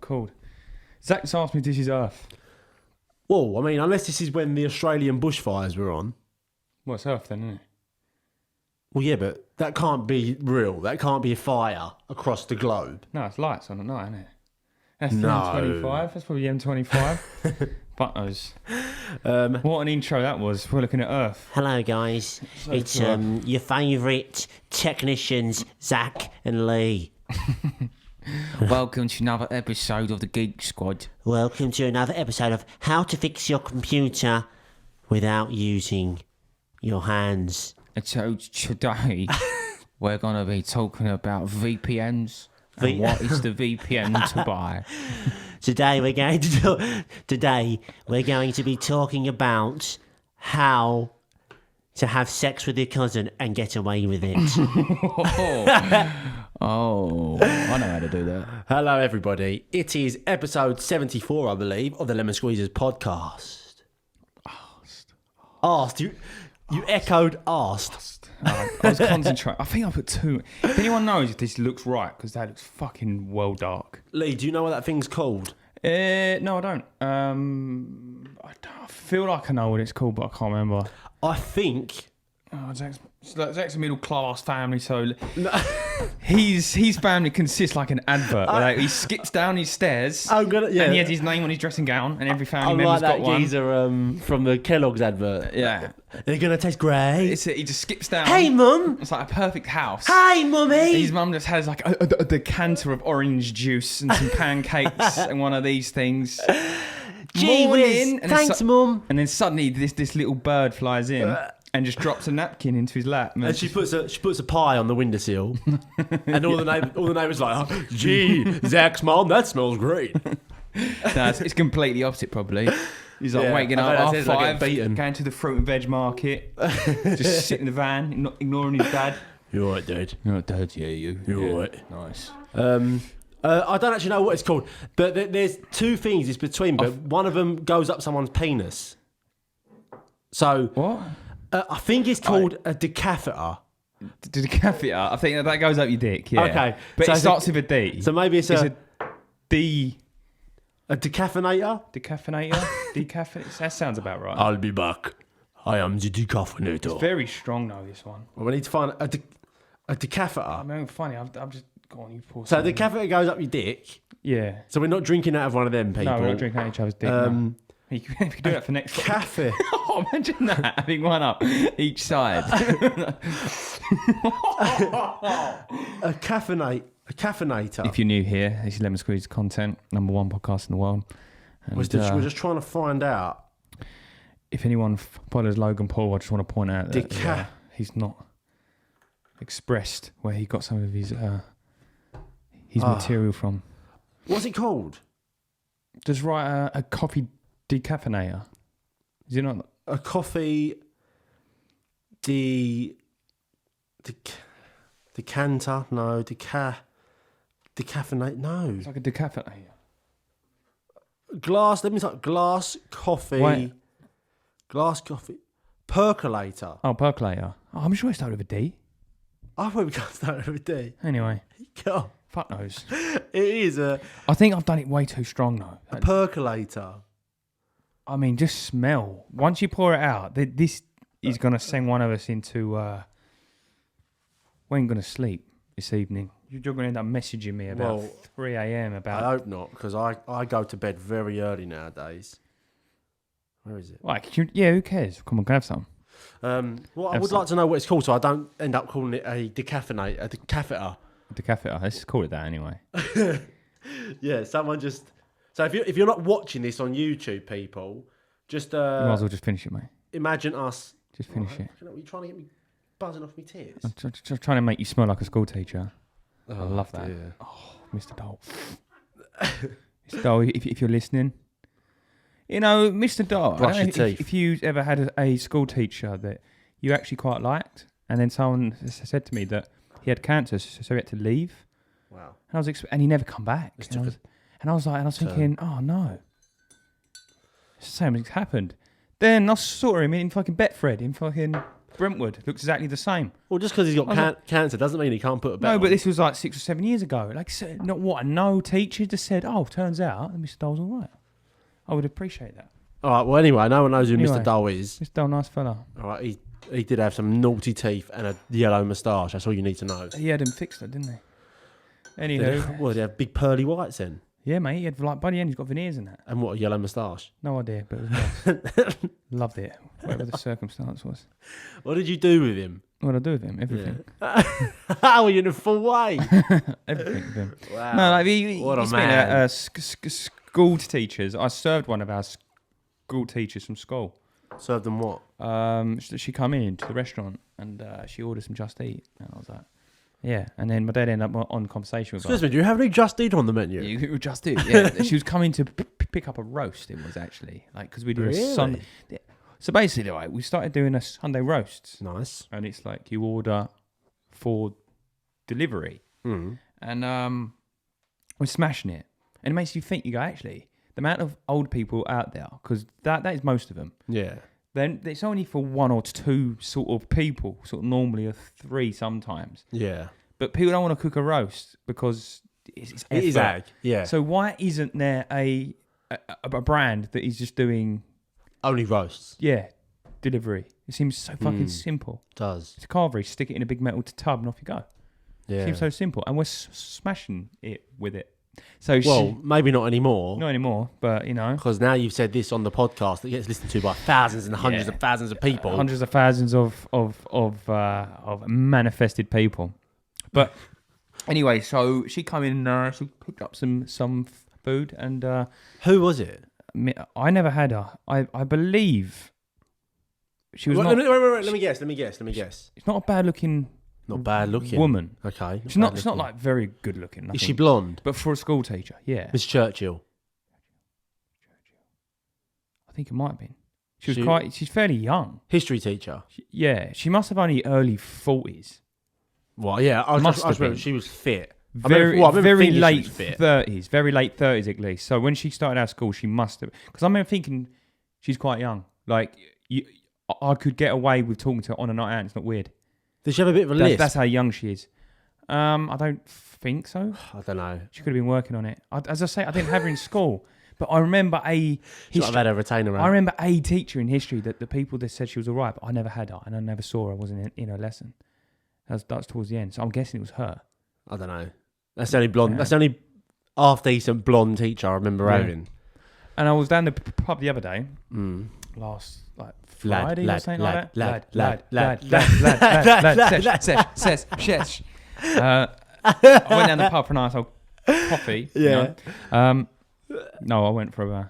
called? Zach's asked me if this is Earth. Well, I mean, unless this is when the Australian bushfires were on. Well, it's Earth then, isn't it? Well, yeah, but that can't be real. That can't be a fire across the globe. No, it's lights on at night, isn't it? That's the No. M25. That's probably the M25. Fuck knows. What an intro that was. We're looking at Earth. Hello, guys. So It's cool. your favourite technicians, Zach and Lee. Welcome to another episode of the Geek Squad. Welcome to another episode of How to Fix Your Computer Without Using Your Hands. And so today, we're going to be talking about VPNs. And what is the VPN to buy? Today we're going to be talking about how to have sex with your cousin and get away with it. Oh, I know how to do that. Hello, everybody. It is episode 74, I believe, of the Lemon Squeezers podcast. Asked. You echoed asked. I was concentrating. I think I put two. If anyone knows if this looks right, because that looks fucking well dark. Lee, do you know what that thing's called? No, I don't. I feel like I know what it's called, but I can't remember. I think... Oh, Zach's a middle class family, so his family consists like an advert. Like he skips down his stairs, and he has his name on his dressing gown, and every family member's got one. Like that geezer from the Kellogg's advert. Yeah, they're gonna taste great. he just skips down. Hey, Mum! It's like a perfect house. Hi, Mummy! His mum just has like a decanter of orange juice and some pancakes and one of these things. Gee whiz! And Thanks, Mum! And then suddenly this little bird flies in. And just drops a napkin into his lap. And she puts a pie on the windowsill. And all the neighbours like, oh, gee, Zach's mom, that smells great. No, it's completely opposite probably. He's like waking up half five, going to the fruit and veg market, just sitting in the van, ignoring his dad. You alright, Dad? You're not Dad, yeah, you. You're alright. Nice. I don't actually know what it's called, but there's two things it's between, but one of them goes up someone's penis. So... What? I think it's called a decatheter. Decatheter? I think that goes up your dick, yeah. Okay. But so it starts with a D. So maybe it's a D... A decaffeinator? Decaffeinator? Decaffeinator? That sounds about right. I'll be back. I am the decaffeinator. It's very strong though, this one. Well, we need to find a decatheter. I mean, funny, I'm just... Go on, you pour So the decatheter goes up your dick. Yeah. So we're not drinking out of one of them people. No, we're not drinking out each other's dick. No. You can do that for next week. Cafe. Oh, imagine that, having one up each side. A caffeinator. If you're new here, this is Lemon Squeeze content, #1 podcast in the world. And, we're just trying to find out. If anyone follows Logan Paul, I just want to point out that he's not expressed where he got some of his material from. What's it called? Just write a coffee decaffeinator. Is it not? A coffee decanter? No. Decaffeinate? No. It's like a decaffeinator. Glass. Let me type glass coffee. Wait. Glass coffee. Percolator. Oh, percolator. Oh, I'm sure it started with a D. I thought we got started with a D. Anyway. God. Fuck knows. It is I think I've done it way too strong though. a percolator. I mean, just smell. Once you pour it out, this is going to send one of us into... we ain't going to sleep this evening. You're going to end up messaging me about 3 a.m. about... I hope not, because I go to bed very early nowadays. Where is it? Like, who cares? Come on, can I have some? I would like to know what it's called, so I don't end up calling it a decaffeinator, a decatheter. Decaffeinator. Let's call it that anyway. Yeah, someone just... So if you're not watching this on YouTube, people, just... You might as well just finish it, mate. Imagine us... Just finish it. Are you trying to get me buzzing off my tits? I'm just trying to make you smell like a school teacher. I love that. Dear. Oh, Mr. Dole. Mr. Dole, if you're listening... You know, Mr. Dole, Brush your teeth. If you ever had a school teacher that you actually quite liked, and then someone said to me that he had cancer, so he had to leave. Wow. And and he never come back. And I was thinking, oh no. It's the same as happened. Then I saw him in fucking Betfred, in fucking Brentwood. Looks exactly the same. Well, just because he's got cancer doesn't mean he can't put a bet No, on. but this was like 6 or 7 years ago. Like, not what? No teacher just said, "Oh, turns out Mr. Dole's all right." I would appreciate that. All right. Well, anyway, no one knows who Anyway. Mr. Dole is. Mr. Dole, nice fella. All right. He did have some naughty teeth and a yellow moustache. That's all you need to know. He had him fixed, it, didn't he? Anywho, Well, they have big pearly whites then. yeah, mate. He had like by the end, he's got veneers in that. And what, a yellow moustache? No idea, but it was nice. Loved it. Whatever the circumstance was. What did you do with him? What did I do with him? Everything. How are you in a full way? Everything with him. Wow. No, like What a he's man. been school teachers. I served one of our school teachers from school. Served them what? She come in to the restaurant and she ordered some Just Eat, and I was like, yeah. And then my dad ended up on conversation with Excuse her. me, do you have any Just Eat on the menu? Yeah, you Just Eat. Yeah, she was coming to pick up a roast. It was actually like because we do a Sunday. So basically, right, we started doing a Sunday roasts, Nice. and it's like you order for delivery, Mm. and we're smashing it, and it makes you think. You go, actually, the amount of old people out there, because that is most of them. Yeah. Then it's only for 1 or 2 sort of people, sort of normally a 3 sometimes. Yeah. But people don't want to cook a roast because it's It is effort. ag. Yeah. So why isn't there a brand that is just doing Only roasts. delivery? It seems so fucking simple. Does. It's a carvery, stick it in a big metal tub and off you go. Yeah. It seems so simple, and we're smashing it with it. So Well, maybe not anymore. not anymore, but you know, Because now you've said this on the podcast that gets listened to by thousands and hundreds Yeah. of thousands of people. hundreds of thousands of manifested people. But anyway, so she come in, she picked up some food, and Who was it? I never had her. I believe she was Wait, not. wait, let me guess. It's not a bad looking Not bad looking. woman. Okay. She's not. It's not like very good looking. Is she nothing. blonde? But for a school teacher, yeah, Miss Churchill. I think it might have been. She's fairly young. History teacher. She must have only early 40s. Well, yeah, I Must have remember been. she was fit. Very, I remember very thinking she late was fit. 30s. Very late 30s at least. So when she started our school, she must have. Because I remember thinking she's quite young. Like, I could get away with talking to her on a night out. It's not weird. Does she have a bit of a lisp? That's how young she is. I don't think so. I don't know. She could have been working on it. As I say, I didn't have her in school. But I remember Should have had a retainer I around. remember a teacher in history that the people that said she was all right, but I never had her and I never saw her. I wasn't in her lesson. That's towards the end. So I'm guessing it was her. I don't know. That's the only blonde. Yeah. That's the only half decent blonde teacher I remember Yeah. having. And I was down the pub the other day, last like Friday or something like that. Sesh. I went down the pub for a nice old coffee. Yeah. You know. No, I went for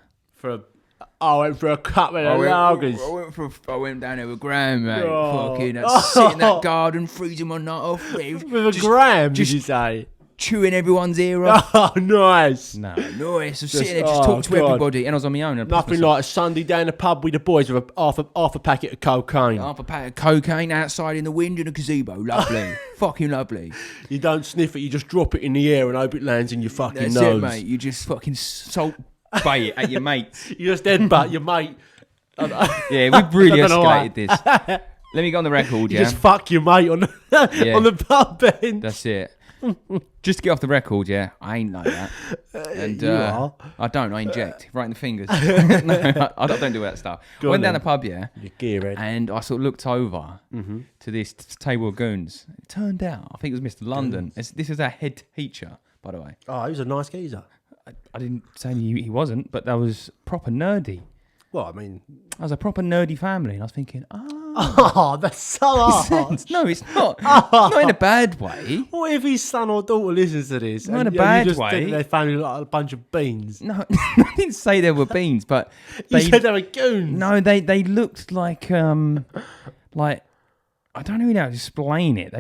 I went for a cup of lagers. I went down there with Graham, mate. Oh. Fucking sit in that garden, freezing my nut off, With a gram, did you say? chewing everyone's ear off. Oh, nice. No, nice. I was Just- sitting there, just oh, talking to God. everybody, and I was on my own. and I Nothing pissed like a Sunday down the pub with the boys with half a packet of cocaine. myself. Half a pack of cocaine outside in the wind in a gazebo. Lovely. Fucking lovely. You don't sniff it, you just drop it in the air and hope it lands in your fucking That's nose. it, mate. You just fucking salt bay it at your mates. You just headbutt your mate. Yeah, we've really I don't know why. escalated this. Let me get on the record, You yeah? just fuck your mate on the, Yeah. on the pub bench. That's it. Just to get off the record, yeah, I ain't like that. And You are. I don't. I inject right in the fingers. No, I don't do that stuff. Go on Went down then. the pub, yeah, Your gearhead. and I sort of looked over to this table of goons. It turned out, I think it was Mr. London. This is our head teacher, by the way. Oh, he was a nice geezer. I didn't say he wasn't, but that was proper nerdy. Well, I mean... I was a proper nerdy family, and I was thinking, oh, Oh, that's so hard. no, it's not. Not in a bad way. What if his son or daughter listens to this? Not in and, a bad you just way. think their family look like a bunch of beans? No, I didn't say there were beans, but You said they were goons. no, they looked like I don't even know how to explain it.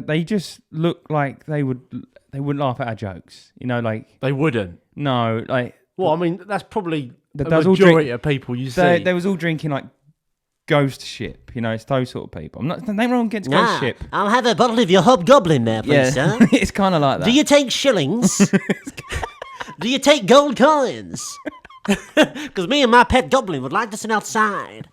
They just looked like they wouldn't laugh at our jokes. You know, like They wouldn't. no, like Well, I mean, that's probably the Those all majority of people you see. they was all drinking like ghost ship. You know, it's those sort of people. I'm not nothing wrong against ghost ship. I'll have a bottle of your hobgoblin there, please, Yeah, sir. it's kind of like that. Do you take shillings? Do you take gold coins? Because me and my pet goblin would like to sit outside.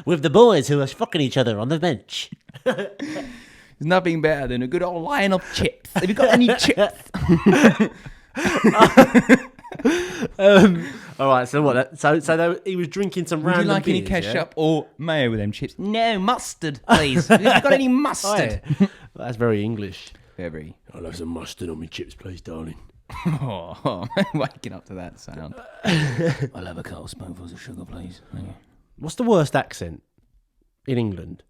With the boys who are fucking each other on the bench. There's nothing better than a good old line of chips. Have you got any chips? All right, so what? He was drinking some Would random you like any beers, ketchup or mayo with them chips? No, mustard, please. Have you got any mustard? Yeah? That's very English. Very. I'll have some mustard on my chips, please, darling. Oh, waking up to that sound. I'll have a couple spoonfuls of sugar, please. Thank you. What's the worst accent in England?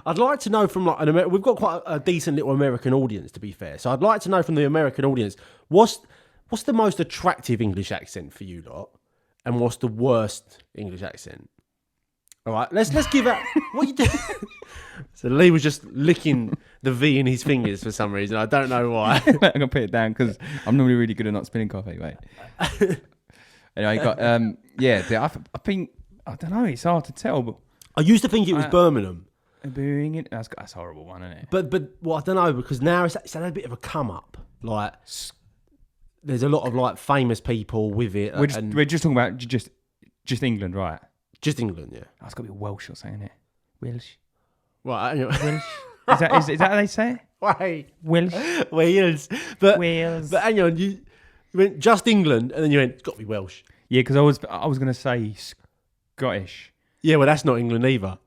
I'd like to know from we've got quite a decent little American audience, to be fair. So I'd like to know from the American audience what's the most attractive English accent for you lot, and what's the worst English accent? All right, let's give out. What you do? So Lee was just licking the V in his fingers for some reason. I don't know why. I'm gonna put it down because I'm normally really good at not spilling coffee. Wait. Anyway, got I think I don't know. It's hard to tell, but I used to think it was Birmingham. Booing it. That's a horrible one, isn't it? But well, I don't know, because now it's had a bit of a come up. Like, there's a lot of like famous people with it. We're just talking about just England, right? Just England, yeah. Oh, it's got to be Welsh or something, isn't it? Welsh. Right. Welsh. Is that how they say it? Wait. Welsh. Wales. But hang on, you went just England, and then you went, it's got to be Welsh. Yeah, because I was going to say Scottish. Yeah, well, that's not England either.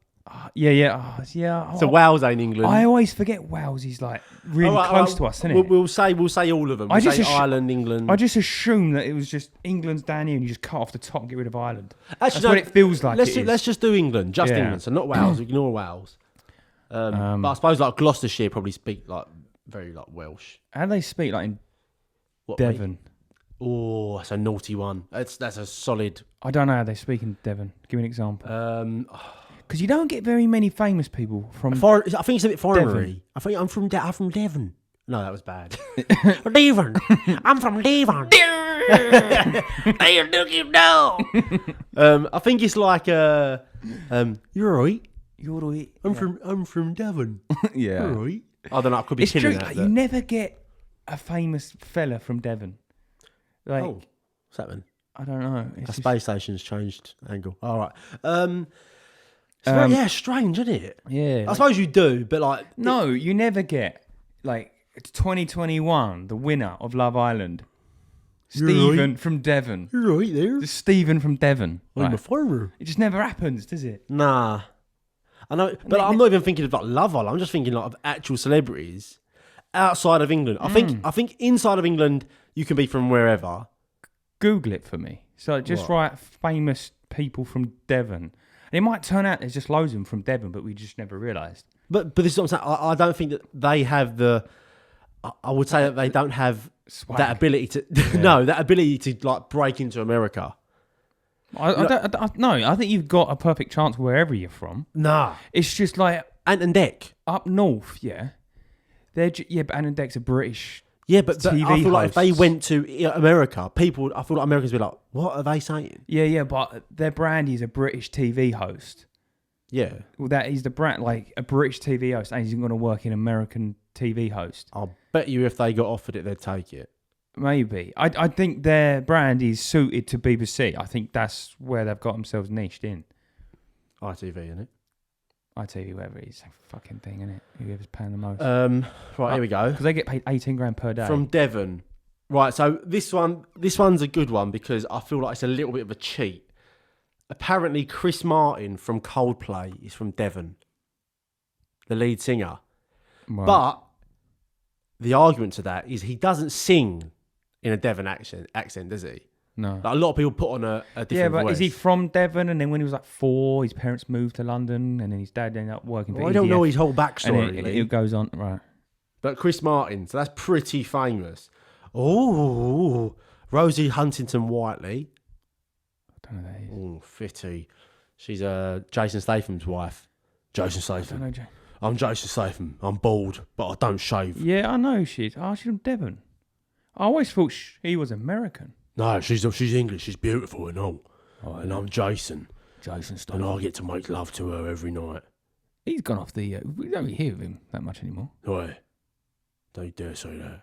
Yeah. So Wales ain't England. I always forget Wales is like really close to us, isn't it? We'll say all of them. We'll say Ireland, England. I just assume that it was just England's down here and you just cut off the top and get rid of Ireland. Actually, that's what it feels like. Let's just do England, just England. So not Wales. Ignore Wales. But I suppose like Gloucestershire probably speak like very like Welsh. How do they speak like in Devon? Oh, that's a naughty one. That's a solid. I don't know how they speak in Devon. Give me an example. Because you don't get very many famous people from. I think it's a bit foreignery. Devon. I think I'm from Devon. No, that was bad. Devon. I'm from Devon. Hey, look him down. I think it's like you're right. You're right. I'm from Devon. Yeah. You're right. I don't know. I could be It's killing true. that. Like, you never get a famous fella from Devon. Like, what's that then? I don't know. It's A just- space station's changed angle. All right. It's very, strange, isn't it? Yeah. I suppose you do, but like... No, you never get, like, it's 2021, the winner of Love Island. Stephen from Devon. You're right there. Just Stephen from Devon. I'm a farmer. It just never happens, does it? Nah. I know, but I'm not even thinking of like Love Island. I'm just thinking like of actual celebrities outside of England. I think inside of England, you can be from wherever. Google it for me. So just write famous people from Devon. And it might turn out there's just loads of them from Devon, but we just never realised. But this is what I'm saying. I don't think that they have the... I would say that they don't have Swag. that ability to... No, that ability to like break into America. I think you've got a perfect chance wherever you're from. Nah. It's just like... Ant and Dec. Up north, yeah. But Ant and Dec's a British... Yeah, but TV I feel like if they hosts. went to America, I feel like Americans would be like, what are they saying? Yeah, but their brand is a British TV host. Yeah. Well, that is the brand, like a British TV host, and he's going to work in American TV host. I'll bet you if they got offered it, they'd take it. Maybe. I think their brand is suited to BBC. I think that's where they've got themselves niched in. ITV, isn't it? ITV, whatever it is, fucking thing, isn't it? Whoever's paying the most. Right, here we go. Because they get paid 18 grand per day. From Devon. Right, so this one's a good one because I feel like it's a little bit of a cheat. Apparently, Chris Martin from Coldplay is from Devon, the lead singer. Right. But the argument to that is he doesn't sing in a Devon accent, does he? No. Like a lot of people put on a different Yeah, but voice. is he from Devon? And then when he was like 4, his parents moved to London, and then his dad ended up working for I don't know EDF, his whole and backstory. then it goes on, right. But Chris Martin, so that's pretty famous. Oh, Rosie Huntington-Whiteley. I don't know who that is. Oh, fitty. She's Jason Statham's wife. Jason I don't Statham. know, Jay. I'm Jason Statham. I'm bald, but I don't shave. Yeah, I know who she is. Oh, she's from Devon. I always thought he was American. No, she's English. She's beautiful and all. Oh, And I'm Jason. Jason And Statham. I get to make love to her every night. He's gone off the... we don't really hear of him that much anymore. Oi, don't you dare say that.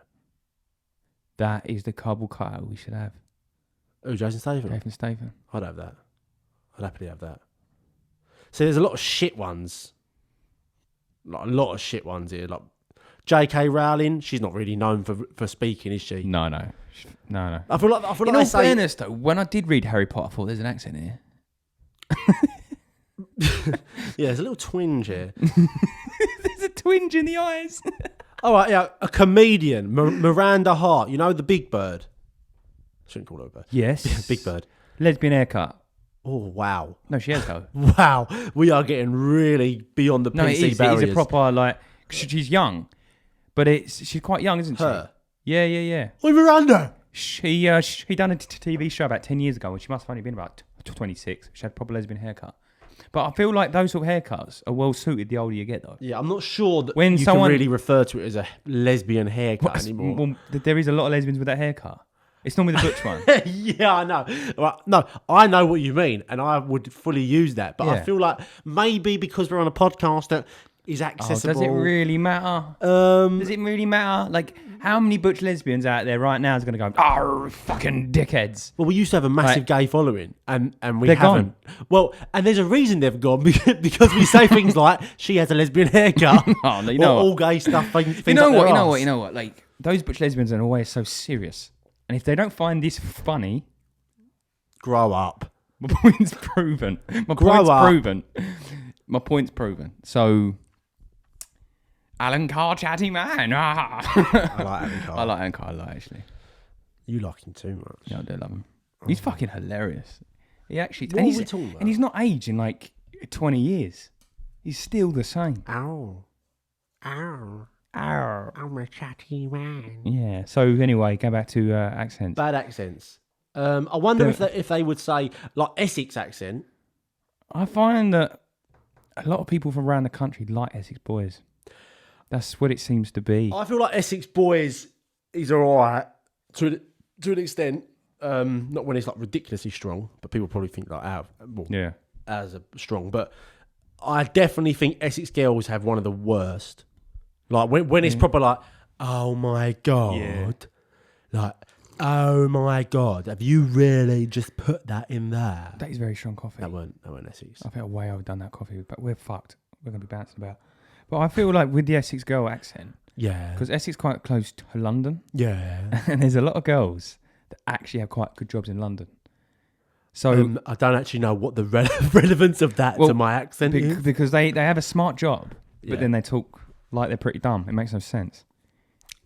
That is the cardboard cutout we should have. Oh, Jason Statham? Jason Statham. I'd have that. I'd happily have that. So there's a lot of shit ones. Like a lot of shit ones here. Like J.K. Rowling, she's not really known for speaking, is she? No. I feel like In all fairness, though, when I did read Harry Potter, I thought there's an accent here. Yeah, there's a little twinge here. There's a twinge in the eyes. All right, yeah, a comedian, Miranda Hart. You know the Big Bird. Shouldn't call her a bird. Yes. Big Bird. Lesbian haircut. Oh wow. No, she has though. Wow, we are getting really beyond the No, it PC is. barriers. It is a proper like. She's young, but she's quite young, isn't Her. she? Yeah. Oi, Miranda. She done a TV show about 10 years ago, and she must have only been about 26. She had a proper lesbian haircut. But I feel like those sort of haircuts are well suited the older you get, though. Yeah, I'm not sure that When you someone- can really refer to it as a lesbian haircut anymore. Well, there is a lot of lesbians with that haircut. It's normally the butch one. Yeah, I know. Well, no, I know what you mean, and I would fully use that. But I Yeah. feel like maybe because we're on a podcast that is accessible. Does it really matter? Does it really matter? Like, how many butch lesbians out there right now is going to go, oh, fucking dickheads? Well, we used to have a massive Like- gay following, and we They're haven't. Well, and there's a reason they've gone because we say things like she has a lesbian haircut. Oh, no, you know or what? all gay stuff. Things You know up what? their You know arse. what? Like, those butch lesbians are always so serious. And if they don't find this funny, Grow up. my point's proven. Grow up. My point's proven. So, Alan Carr, chatty man. I like Alan Carr. I like Alan Carr a lot, actually. You like him too much. Yeah, I do love him. He's fucking hilarious. He actually... What and are he's, we talking about? And he's not aged in like 20 years. He's still the same. Ow. Ow. I'm a chatty man. Yeah. So anyway, go back to accents. Bad accents. I wonder if they would say like Essex accent. I find that a lot of people from around the country like Essex boys. That's what it seems to be. I feel like Essex boys is alright to an extent. Not when it's like ridiculously strong, but people probably think like as a strong. But I definitely think Essex girls have one of the worst. Like when it's proper like, oh my god, like oh my god, have you really just put that in there? That is very strong coffee. That weren't Essex. I felt way overdone that coffee, but we're fucked. We're going to be bouncing about. But I feel like with the Essex girl accent, Yeah, because Essex is quite close to London, yeah. and there's a lot of girls that actually have quite good jobs in London. So I don't actually know what the relevance of that to my accent is. because they have a smart job, but Yeah. then they talk like they're pretty dumb. It makes no sense.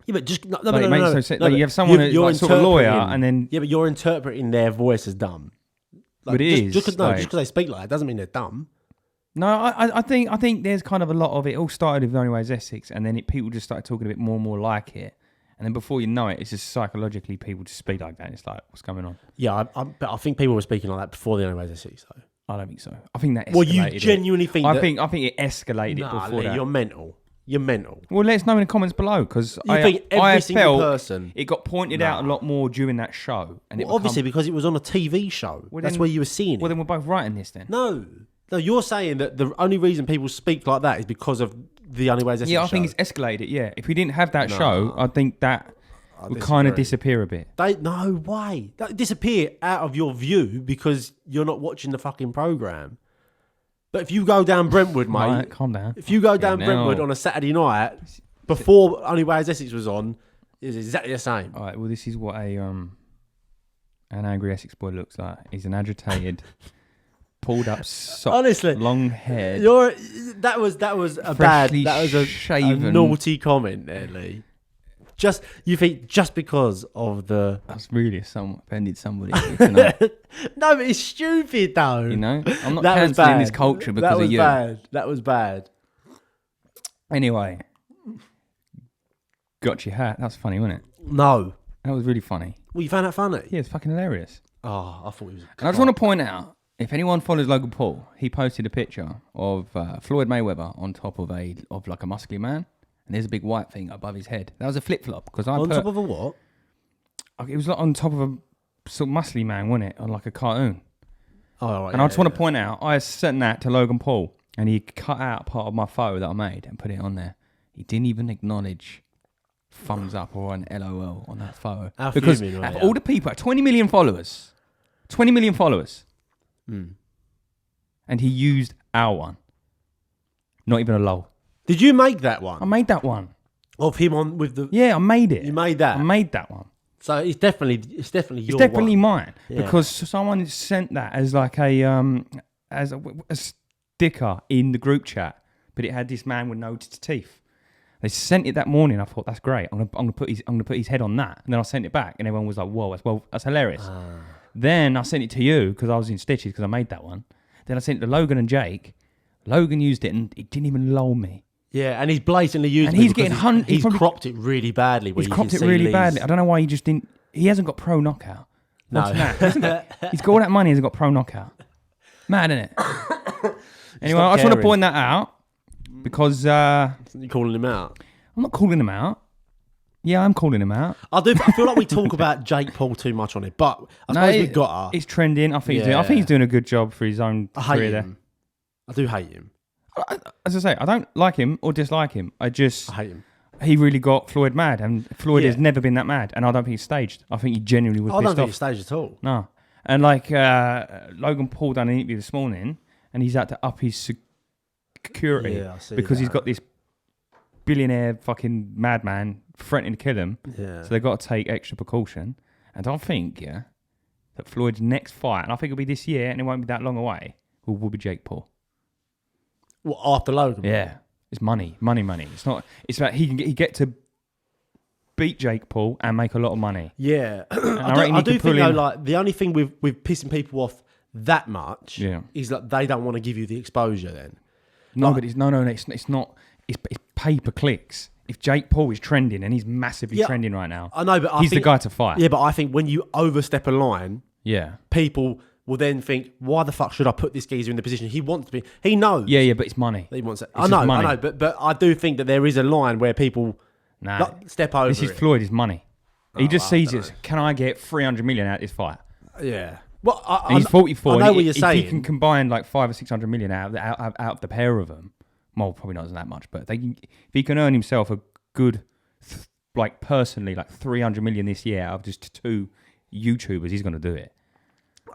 Yeah, but just no, Like, it makes no sense. Like, you have someone who's like sort of lawyer, and then yeah, but you're interpreting their voice as dumb. Like, But it is, just because like- they speak like that doesn't mean they're dumb. no, I think there's kind of a lot of it. All started with The Only Way is Essex, and then people just started talking a bit more and more like it, and then before you know it, it's just psychologically people just speak like that. And it's like, what's going on? Yeah, but I think people were speaking like that before the Only Way is Essex, though. I don't think so. I think that escalated. Well, you it. genuinely think I that? think it escalated Nah, before Lee, that. you're mental. You're mental. Well, let us know in the comments below because You think every I single felt person? it got pointed out a lot more during that show, and Well, obviously, because it was on a TV show. Well, That's then- where you were seeing Well, it. then we're both right in this then. No, you're saying that the only reason people speak like that is because of the Only Way is Essex Yeah, I show. think it's escalated. Yeah, if we didn't have that show, I think that would disagree. kind of disappear a bit. No way. That disappear out of your view because you're not watching the fucking program. But if you go down Brentwood, mate, Right, calm down. if you go down now. Brentwood on a Saturday night before Only Way is Essex was on, it's exactly the same. All right. Well, this is what an angry Essex boy looks like. He's an agitated, pulled up, Honestly, long haired. That was a Freshly bad, that was a shaven. naughty comment there, Lee. You think just because of the That's really offended somebody. You know? no, but it's stupid though. You know? I'm not That was cancelling this bad. culture because that was of you. Bad. That was bad. Anyway, got your hat. That's funny, wasn't it? No. That was really funny. Well, you found that funny? Yeah, it's fucking hilarious. Oh, I thought it was. And I just want to point out, if anyone follows Logan Paul, he posted a picture of Floyd Mayweather on top of like a muscly man, and there's a big white thing above his head. That was a flip flop because on top of a what? it was like on top of a sort of muscly man, wasn't it, on like a cartoon. Oh, all right, And I just want to point out, I sent that to Logan Paul, and he cut out part of my photo that I made and put it on there. He didn't even acknowledge thumbs up or an LOL on that photo. How Because fuming out were of you? all the people, 20 million followers, and he used our one. Not even a lol. Did you make that one? I made that one. Of him on with the... Yeah, I made it. You made that? I made that one. So it's definitely your It's definitely one. mine Yeah. because someone sent that as like a sticker in the group chat, but it had this man with no teeth. They sent it that morning. I thought that's great. I'm gonna put his head on that, and then I sent it back, and everyone was like, "Whoa, that's hilarious." Then I sent it to you because I was in stitches because I made that one. Then I sent it to Logan and Jake. Logan used it, and it didn't even lull me. Yeah, and he's blatantly using And it he's because getting he's cropped it really badly. He's cropped it really badly. I don't know why he just didn't. He hasn't got pro knockout. No. He's got all that money. He's got pro knockout. Mad, isn't it? Anyway, I just want to point that out because You're calling him out. I'm not calling him out. Yeah, I'm calling him out. I feel like we talk about Jake Paul too much on it, but I suppose we've got to. It's trending. I think he's doing a good job for his own I hate career there. him. I do hate him. As I say, I don't like him or dislike him. I hate him. He really got Floyd mad, and Floyd has never been that mad, and I don't think he's staged. I think he genuinely was I pissed don't think off. he's staged at all. No. And like Logan Paul done an interview this morning, and he's had to up his security Yeah, I see because he's that. got this billionaire fucking madman threatening to kill him. Yeah. So they've got to take extra precaution. And I think, that Floyd's next fight, and I think it'll be this year, and it won't be that long away, will be Jake Paul. Well, after Logan? Yeah. It's money. It's not. It's about he get to beat Jake Paul and make a lot of money. Yeah. I I do think, though, like, the only thing with pissing people off that much is that they don't want to give you the exposure then. No, Like- but it's not. It's pay per clicks. If Jake Paul is trending, and he's massively trending right now, I know, but he's the guy to fight. Yeah, but I think when you overstep a line, people will then think, why the fuck should I put this geezer in the position he wants to be? He knows. Yeah, but it's money. That he wants it. It's just money. But I do think that there is a line where people step over This is it. Floyd, his money. He just sees dunno. it. Can I get 300 million out of this fight? Yeah. Well, And he's 44. I know and what you're if saying. he can combine like 500 or 600 million out of the pair of them, well, probably not that much, but if he can earn himself a good, personally, 300 million this year out of just 2 YouTubers, he's going to do it.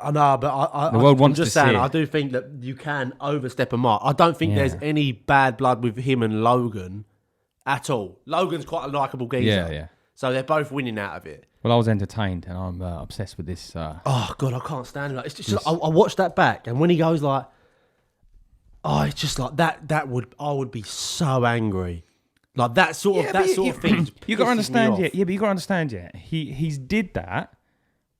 I know, but The world wants I'm just to see saying, it. I do think that you can overstep a mark. I don't think there's any bad blood with him and Logan at all. Logan's quite a likeable geezer. Yeah. So they're both winning out of it. Well, I was entertained, and I'm obsessed with this. Oh God, I can't stand it. It's just I watched that back, and when he goes like, "Oh, it's just like that." I would be so angry. Like that sort of thing. You got to understand, but you got to understand, He's did that,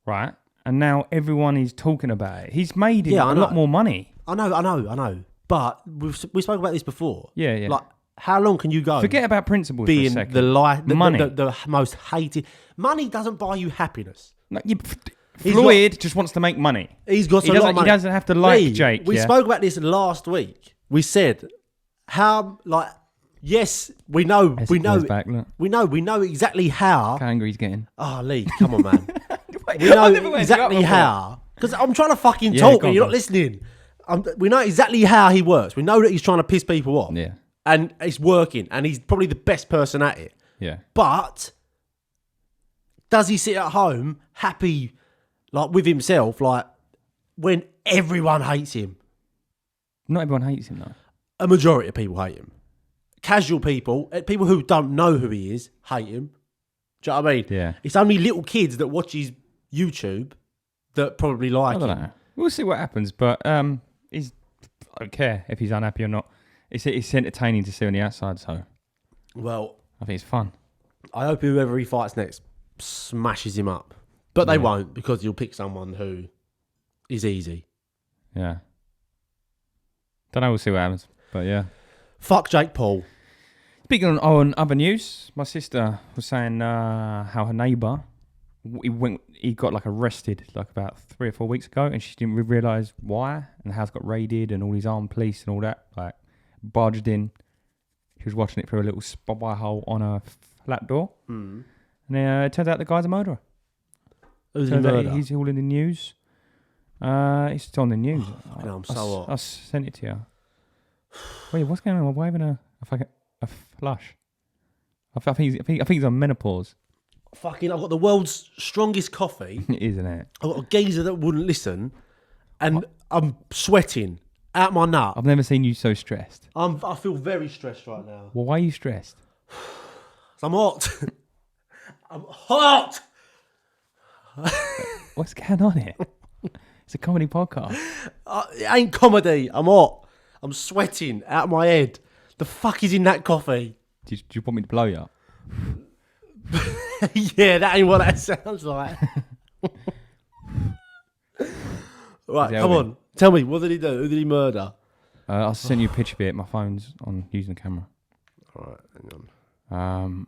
right? And now everyone is talking about it. He's made a lot more money. I know. But we spoke about this before. Yeah. Like, how long can you go? Forget about principles for a being second. money, the most hated. Money doesn't buy you happiness. Floyd just wants to make money. He's got a lot of money. He doesn't have to like Lee, Jake. We spoke about this last week. We said how yes, we know Back, look. we know exactly how. How angry he's getting. Oh, Lee, come on, man. We I never know went exactly up before. how. Because I'm trying to fucking Yeah, talk go and on, you're go not on. listening. We know exactly how he works. We know that he's trying to piss people off. Yeah. And it's working. And he's probably the best person at it. Yeah. But does he sit at home happy, with himself, when everyone hates him? Not everyone hates him though. A majority of people hate him. Casual people who don't know who he is, hate him. Do you know what I mean? Yeah. It's only little kids that watch his YouTube that probably like I don't him. know. We'll see what happens, but I don't care if he's unhappy or not. It's entertaining to see on the outside, so Well, I think it's fun. I hope whoever he fights next smashes him up. But they won't, because you'll pick someone who is easy. Yeah. Don't know. We'll see what happens, but yeah. Fuck Jake Paul. Speaking on other news, my sister was saying how her neighbour he got arrested about 3 or 4 weeks ago, and she didn't realise why, and the house got raided and all these armed police and all that barged in. She was watching it through a little spy hole on a flat door, and it turns out the guy's a murderer. Who's Turns the out murderer? he's all in the news. It's on the news. I'm so hot. I sent it to you. Wait, what's going on? I'm waving a flush. I think he's on menopause. Fucking, I've got the world's strongest coffee. Isn't it? I've got a geezer that wouldn't listen, and I'm sweating, Out my nut. I've never seen you so stressed. I feel very stressed right now. Well, why are you stressed? I'm hot. I'm hot. What's going on here? It's a comedy podcast. It ain't comedy. I'm hot. I'm sweating out of my head. The fuck is in that coffee? Do you want me to blow you up? Yeah, that ain't what that sounds like. Right, come on. Tell me, what did he do? Who did he murder? I'll send you a picture of it. My phone's on using the camera. All right, hang on.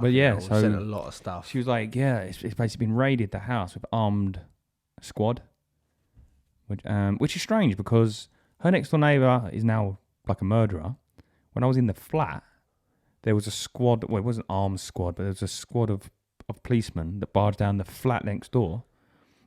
But yeah, so so a lot of stuff. she was like, yeah, it's basically been raided the house with armed squad, which is strange because her next door neighbour is now like a murderer. When I was in the flat, there was a squad. Well, it wasn't an armed squad, but there was a squad of policemen that barged down the flat next door,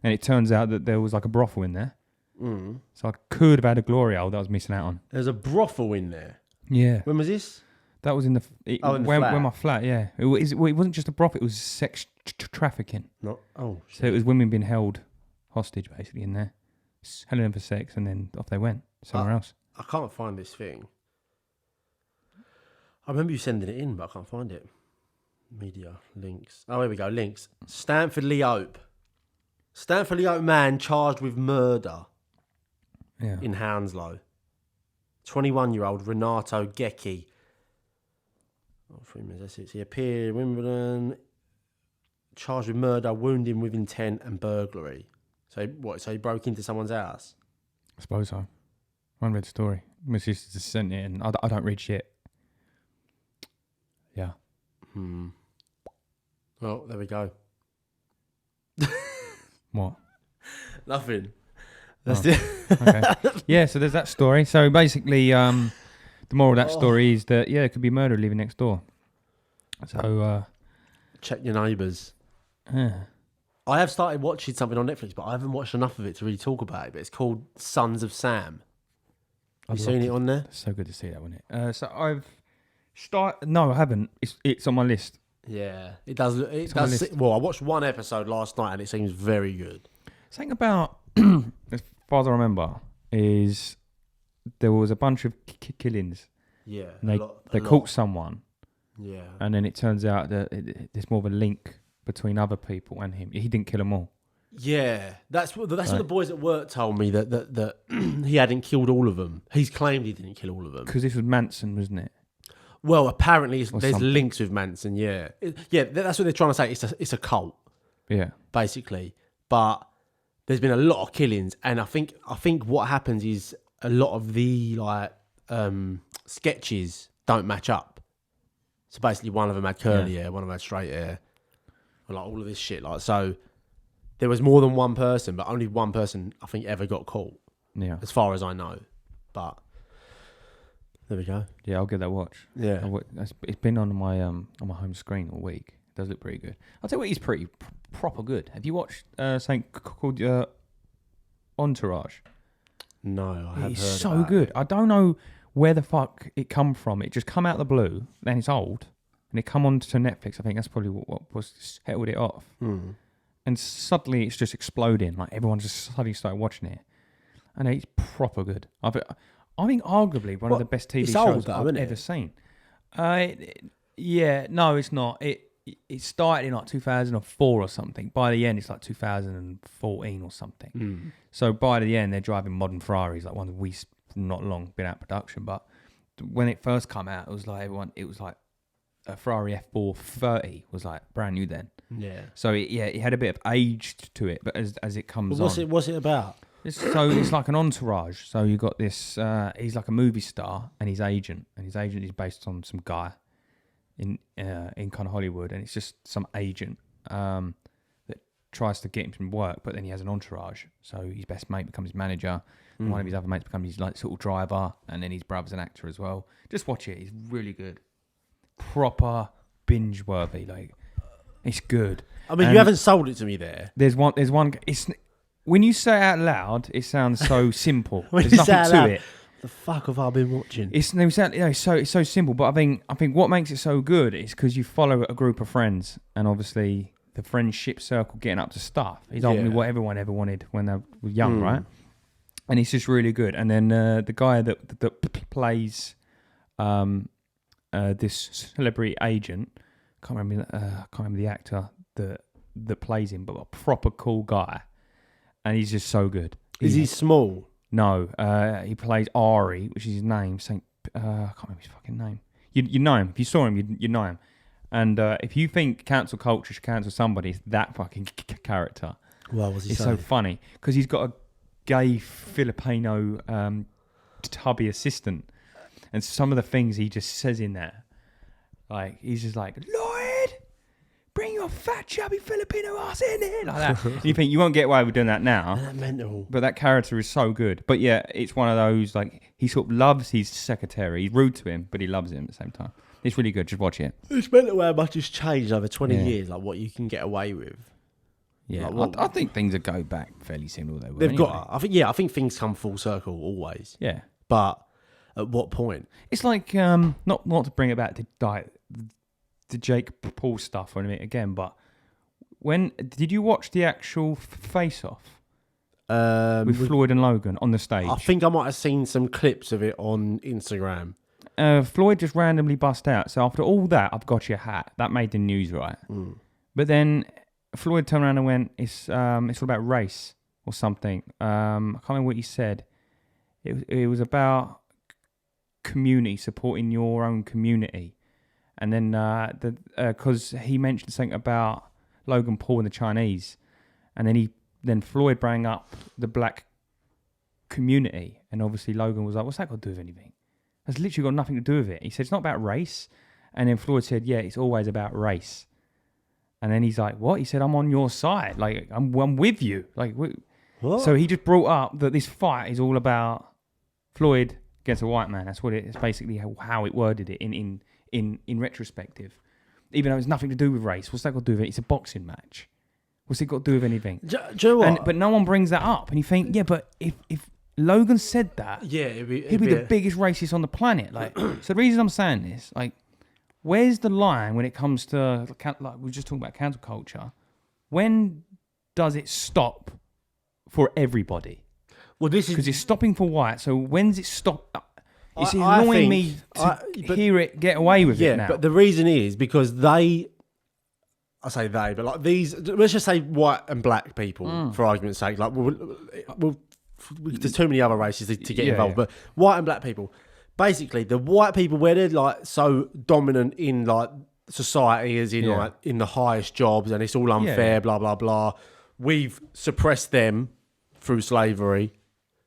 and it turns out that there was like a brothel in there. Mm. So I could have had a glory hole that I was missing out on. There's a brothel in there. Yeah. When was this? That was in the flat. where my flat. Yeah, it wasn't just a brothel; it was sex trafficking. No. Oh. Shit. So it was women being held hostage basically in there, selling them for sex, and then off they went somewhere else. I can't find this thing. I remember you sending it in, but I can't find it. Media links. Oh, here we go. Links. Stanford-le-Hope man charged with murder Yeah. in Hounslow. 21-year-old Renato Gecki. Oh, 3 minutes. That's it. He appeared in Wimbledon, charged with murder, wounding with intent, and burglary. So what? So he broke into someone's house? I suppose so. I haven't read the story. My sister just sent it, and I don't read shit. Yeah. Well, there we go. What? Nothing. That's it. Okay. Yeah, so there's that story. So basically, the moral of that story is that, yeah, it could be murder living next door. So, Check your neighbours. yeah. I have started watching something on Netflix, but I haven't watched enough of it to really talk about it. But it's called Sons of Sam. Have you seen it on there? It's so good to see that, wasn't it? So I've started. No, I haven't. It's on my list. Yeah, it does. It It's on my does. list. Well, I watched one episode last night, and it seems very good. Something about, as far as I remember, is there was a bunch of killings. Yeah, And they caught someone, Yeah, and then it turns out that there's more of a link between other people and him. He didn't kill them all. yeah. That's what the boys at work told me that he hadn't killed all of them. He's claimed he didn't kill all of them. Because this was Manson, wasn't it? Well, apparently there's something. links with Manson. Yeah, that's what they're trying to say. It's a cult, Yeah. basically. But there's been a lot of killings, and I think what happens is a lot of the sketches don't match up. So basically, one of them had curly hair, one of them had straight hair, and like all of this shit. Like, so there was more than one person, but only one person I think ever got caught, Yeah. as far as I know. But there we go. Yeah, I'll give that a watch. Yeah. It's been on my home screen all week. It does look pretty good. I'll tell you what, he's pretty proper good. Have you watched something called Entourage? No, I have heard It's so about good. it. I don't know where the fuck it come from. It just come out of the blue, then it's old, and it come onto Netflix. I think that's probably what was held it off. Mm. And suddenly it's just exploding. Like everyone just suddenly started watching it, and it's proper good. I think arguably one of the best TV it's shows old though, I've isn't ever it? seen. Yeah, no, it's not. It started in like 2004 or something. By the end, it's like 2014 or something. Mm. So by the end, they're driving modern Ferraris, like ones we not long been out of production. But when it first came out, it was like a Ferrari F430 was like brand new then. Yeah. So it had a bit of age to it, but as it comes on, What's it about? it's like an entourage. So you got this. He's like a movie star, and his agent is based on some guy in kind of Hollywood, and it's just some agent that tries to get him some work, but then he has an entourage. So his best mate becomes his manager, and one of his other mates becomes his like sort of driver, and then his brother's an actor as well. Just watch it; it's really good, proper binge worthy. Like it's good. I mean, And you haven't sold it to me there. There's one. It's when you say it out loud, it sounds so simple. When There's you say nothing it to out it. The fuck have I been watching? It's so simple. But I think what makes it so good is because you follow a group of friends, and obviously the friendship circle getting up to stuff. He's ultimately what everyone ever wanted when they were young, right? And he's just really good. And then the guy that plays this celebrity agent, can't remember the actor that plays him, but a proper cool guy, and he's just so good. Is he small? No, he plays Ari, which is his name. I can't remember his fucking name. You know him. If you saw him, you know him. And if you think cancel culture should cancel somebody, it's that fucking character. Well, was he It's so funny because he's got a gay Filipino tubby assistant, and some of the things he just says in there, like he's just like, Lloyd, bring your fat chubby Filipino ass in here, like that. And you think you won't get away with doing that now, mental. but that character is so good. But yeah, it's one of those, like, he sort of loves his secretary. He's rude to him, but he loves him at the same time. It's really good. Just watch it. It's mental how much has changed over 20 years, like what you can get away with. Yeah, like, I think things will go back fairly similar. They will. They've anyway. got. I think things come full circle always. Yeah, but at what point? it's like not to bring it back to the Jake Paul stuff or anything again, but when did you watch the actual face off with Floyd and Logan on the stage? I think I might have seen some clips of it on Instagram. Floyd just randomly bust out. So after all that, I've got your hat. That made the news, right? But then Floyd turned around and went, it's all about race or something. I can't remember what he said. It was about community, supporting your own community. And then because he mentioned something about Logan Paul and the Chinese. And then Floyd brought up the black community. And obviously Logan was like, what's that got to do with anything? That's literally got nothing to do with it. He said, it's not about race. And then Floyd said, yeah, it's always about race. And then he's like, what? He said, I'm on your side. Like, I'm with you. Like, What? So he just brought up that this fight is all about Floyd against a white man. That's what it's basically how it worded it in retrospective. Even though it's nothing to do with race. What's that got to do with it? It's a boxing match. What's it got to do with anything? Do you know what? But no one brings that up. And you think, yeah, but if Logan said that, it'd be the biggest racist on the planet. Like, so the reason I'm saying this, like, where's the line when it comes to, like, we were just talking about cancel culture? When does it stop for everybody? Well, this is Because it's stopping for white. So when's it stop? It's I annoying think- me to hear it get away with it now. but the reason is because I say they, but like these, let's just say white and black people, for argument's sake. Like, there's too many other races to get involved, yeah. but white and black people, basically, the white people where they're like so dominant in like society, as in like in the highest jobs, and it's all unfair, blah blah blah. We've suppressed them through slavery.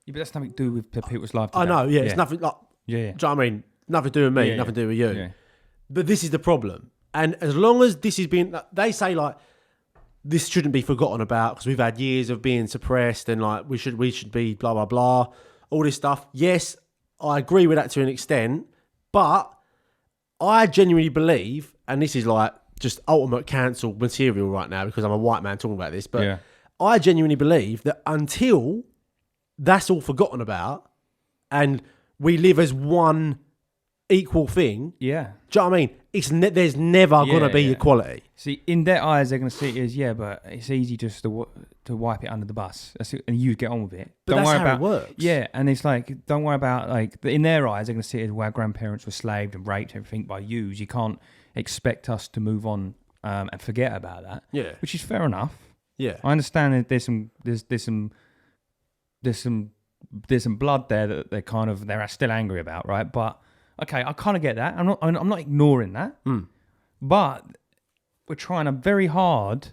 Yeah, but that's nothing to do with people's life. I know, it's nothing like. Yeah. Do you know what I mean? Nothing to do with me, nothing to do with you. Yeah. But this is the problem. And as long as this is being, they say like, this shouldn't be forgotten about because we've had years of being suppressed and like we should be blah, blah, blah, all this stuff. Yes, I agree with that to an extent, but I genuinely believe, and this is like just ultimate cancel material right now because I'm a white man talking about this, but I genuinely believe that until that's all forgotten about and we live as one equal thing. Yeah. Do you know what I mean? There's never going to be equality. See, in their eyes, they're going to see it as, but it's easy just to wipe it under the bus. That's it, and you get on with it. But don't that's worry how about, it works. Yeah, and it's like, don't worry about, like, in their eyes, they're going to see it as, well, our grandparents were slaved and raped and everything by yous. You can't expect us to move on and forget about that. Yeah. Which is fair enough. Yeah. I understand that there's some blood there that they're still angry about, right? But okay, I kind of get that. I'm not ignoring that. But we're trying very hard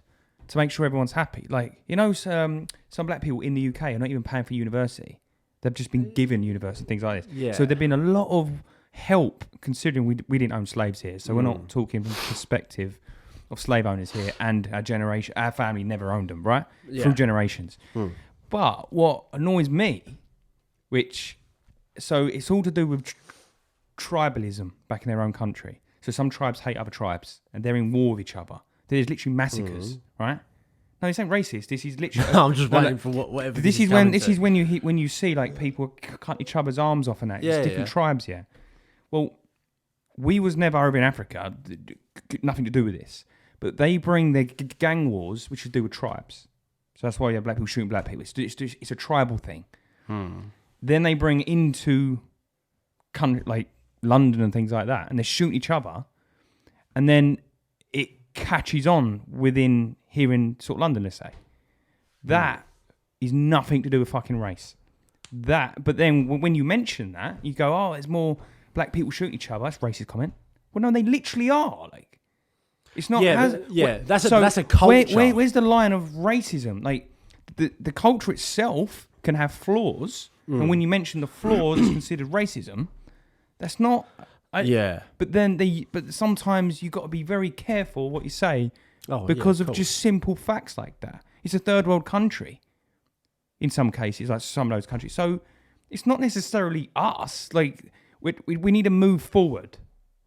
to make sure everyone's happy. Like, you know, some black people in the UK are not even paying for university. They've just been given university, things like this. Yeah. So there've been a lot of help considering we didn't own slaves here. So we're not talking from the perspective of slave owners here and our family never owned them, right? Yeah. Through generations. But what annoys me, so it's all to do with tribalism back in their own country. So some tribes hate other tribes and they're in war with each other. There's literally massacres, right? No, this ain't racist. This is literally. I'm just waiting for whatever. This is when you see like people cut each other's arms off and that. It's different tribes, yeah. Well, we was never over in Africa. Nothing to do with this. but they bring their gang wars, which is to do with tribes. So that's why you have black people shooting black people. It's a tribal thing. Then they bring into country like London and things like that, and they shoot each other, and then it catches on within here in sort of London, let's say. That is nothing to do with fucking race. But then when you mention that, you go, oh, there's more black people shooting each other. That's a racist comment. Well, no, they literally are. Like, it's not. That's a culture. Where's the line of racism? Like, the culture itself can have flaws, and when you mention the flaws, it's considered racism. That's not. But sometimes you got to be very careful what you say because of just simple facts like that. It's a third world country. In some cases, like some of those countries. So it's not necessarily us. Like, we need to move forward.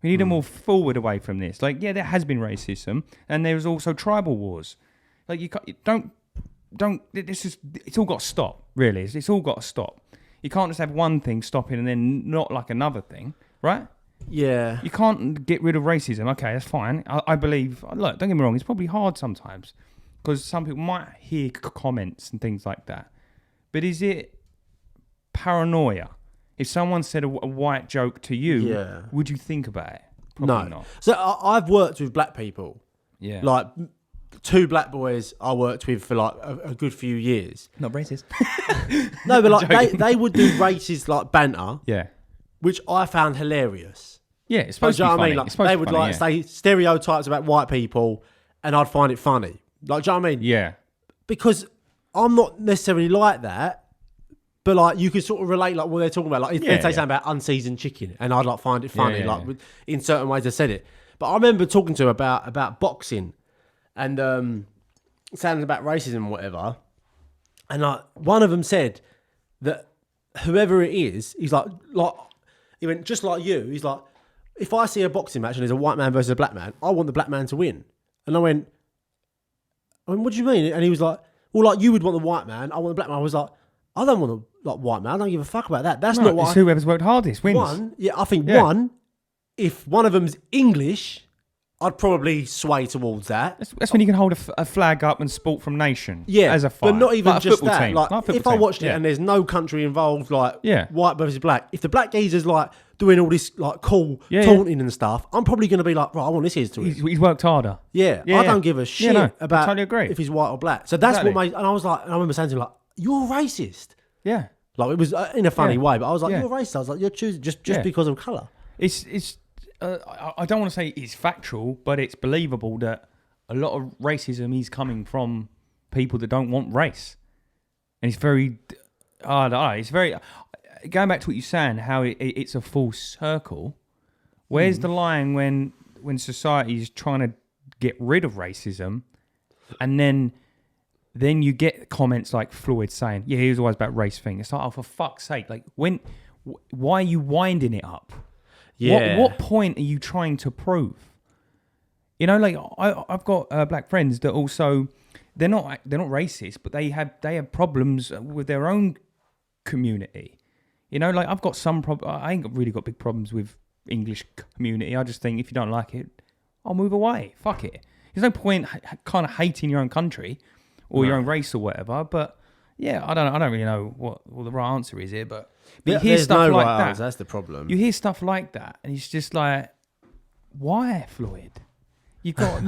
We need to move forward away from this. Like, yeah, there has been racism, and there's also tribal wars. Like, it's all got to stop, really. It's all got to stop. You can't just have one thing stopping and then not like another thing, right? Yeah. You can't get rid of racism. Okay, that's fine. I believe, look, don't get me wrong, it's probably hard sometimes because some people might hear comments and things like that. But is it paranoia? If someone said a white joke to you, would you think about it? Probably not. So I've worked with black people. Yeah. Like 2 black boys I worked with for like a good few years. Not racist. No, but like they would do racist like banter. Yeah. Which I found hilarious. Yeah, it's supposed to be funny. I mean? Like, they would like say stereotypes about white people, and I'd find it funny. Like, do you know what I mean? Yeah. Because I'm not necessarily like that, but like you can sort of relate like what they're talking about. Like if they say something about unseasoned chicken, and I'd like find it funny. In certain ways I said it. But I remember talking to him about boxing, and saying about racism and whatever. And like one of them said that whoever it is, he's like he went just like you. He's like, if I see a boxing match and there's a white man versus a black man, I want the black man to win. And I went, what do you mean? And he was like, well, like you would want the white man, I want the black man. I was like, I don't want the white man. I don't give a fuck about that. That's not what. It's whoever's worked hardest wins. I think one. If one of them's English, I'd probably sway towards that. That's when you can hold a flag up and sport from nation. Yeah, as a fight. but not even like just that. Team. Like if I watched it and there's no country involved, like white versus black. If the black geezer's like doing all this like cool taunting and stuff, I'm probably going to be like, right, I want this here to win. He's worked harder. Yeah, I don't give a shit about totally agree. if he's white or black. So that's what and I was like, and I remember saying to him like, you're racist. Yeah. Like it was in a funny way, but I was like, you're racist. I was like, you're choosing just because of colour. It's. I don't want to say it's factual, but it's believable that a lot of racism is coming from people that don't want race, and it's very. I don't know. It's very. Going back to what you're saying, how it's a full circle. Where's the line when society is trying to get rid of racism, and then you get comments like Floyd saying, "Yeah, he was always about race thing." It's like, oh, for fuck's sake! Like, why are you winding it up? Yeah. What point are you trying to prove? You know, like I've got black friends that also they're not racist, but they have problems with their own community. You know, like I've got some I ain't really got big problems with English community. I just think if you don't like it, I'll move away. Fuck it. There's no point kind of hating your own country or your own race or whatever. But yeah, I don't really know what the right answer is here, but you hear stuff like that. That's the problem. You hear stuff like that, and it's just like, why, Floyd? You've got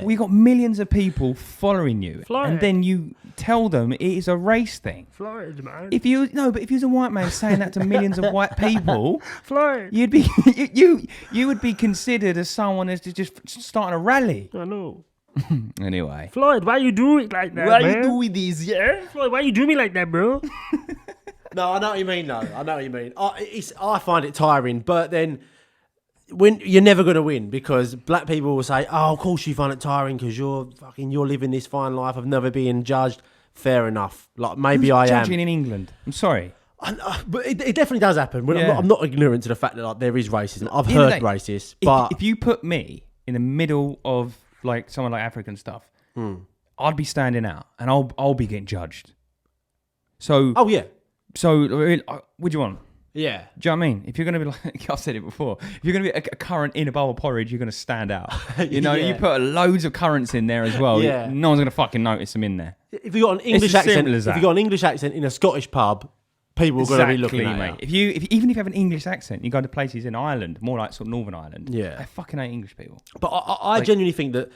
we got millions of people following you, and then you tell them it is a race thing. Floyd, man. If you was a white man saying that to millions of white people, Floyd, you'd be you would be considered as someone as just starting a rally. I know. Anyway, Floyd, why you do it like that? Why man? you doing this? Yeah, Floyd, why you do me like that, bro? No, I know what you mean. No, I know what you mean. I find it tiring, but then when you're never going to win because black people will say, "Oh, of course you find it tiring because you're living this fine life of never being judged." Fair enough. Like maybe I am judging in England. I'm sorry, but it definitely does happen. I'm not ignorant to the fact that like there is racism. I've heard racist, but if you put me in the middle of like someone like African stuff, I'd be standing out and I'll be getting judged. So oh yeah. So what do you want? Yeah. Do you know what I mean? If you're going to be like, I've said it before, if you're going to be a currant in a bowl of porridge, you're going to stand out. You know, you put loads of currants in there as well. Yeah. No one's going to fucking notice them in there. If you got an English as simple accent, as if you that. got an English accent in a Scottish pub, people are going to be looking at mate. you. Even if you have an English accent, you go to places in Ireland, more like sort of Northern Ireland. Yeah. They fucking hate English people. But I genuinely think that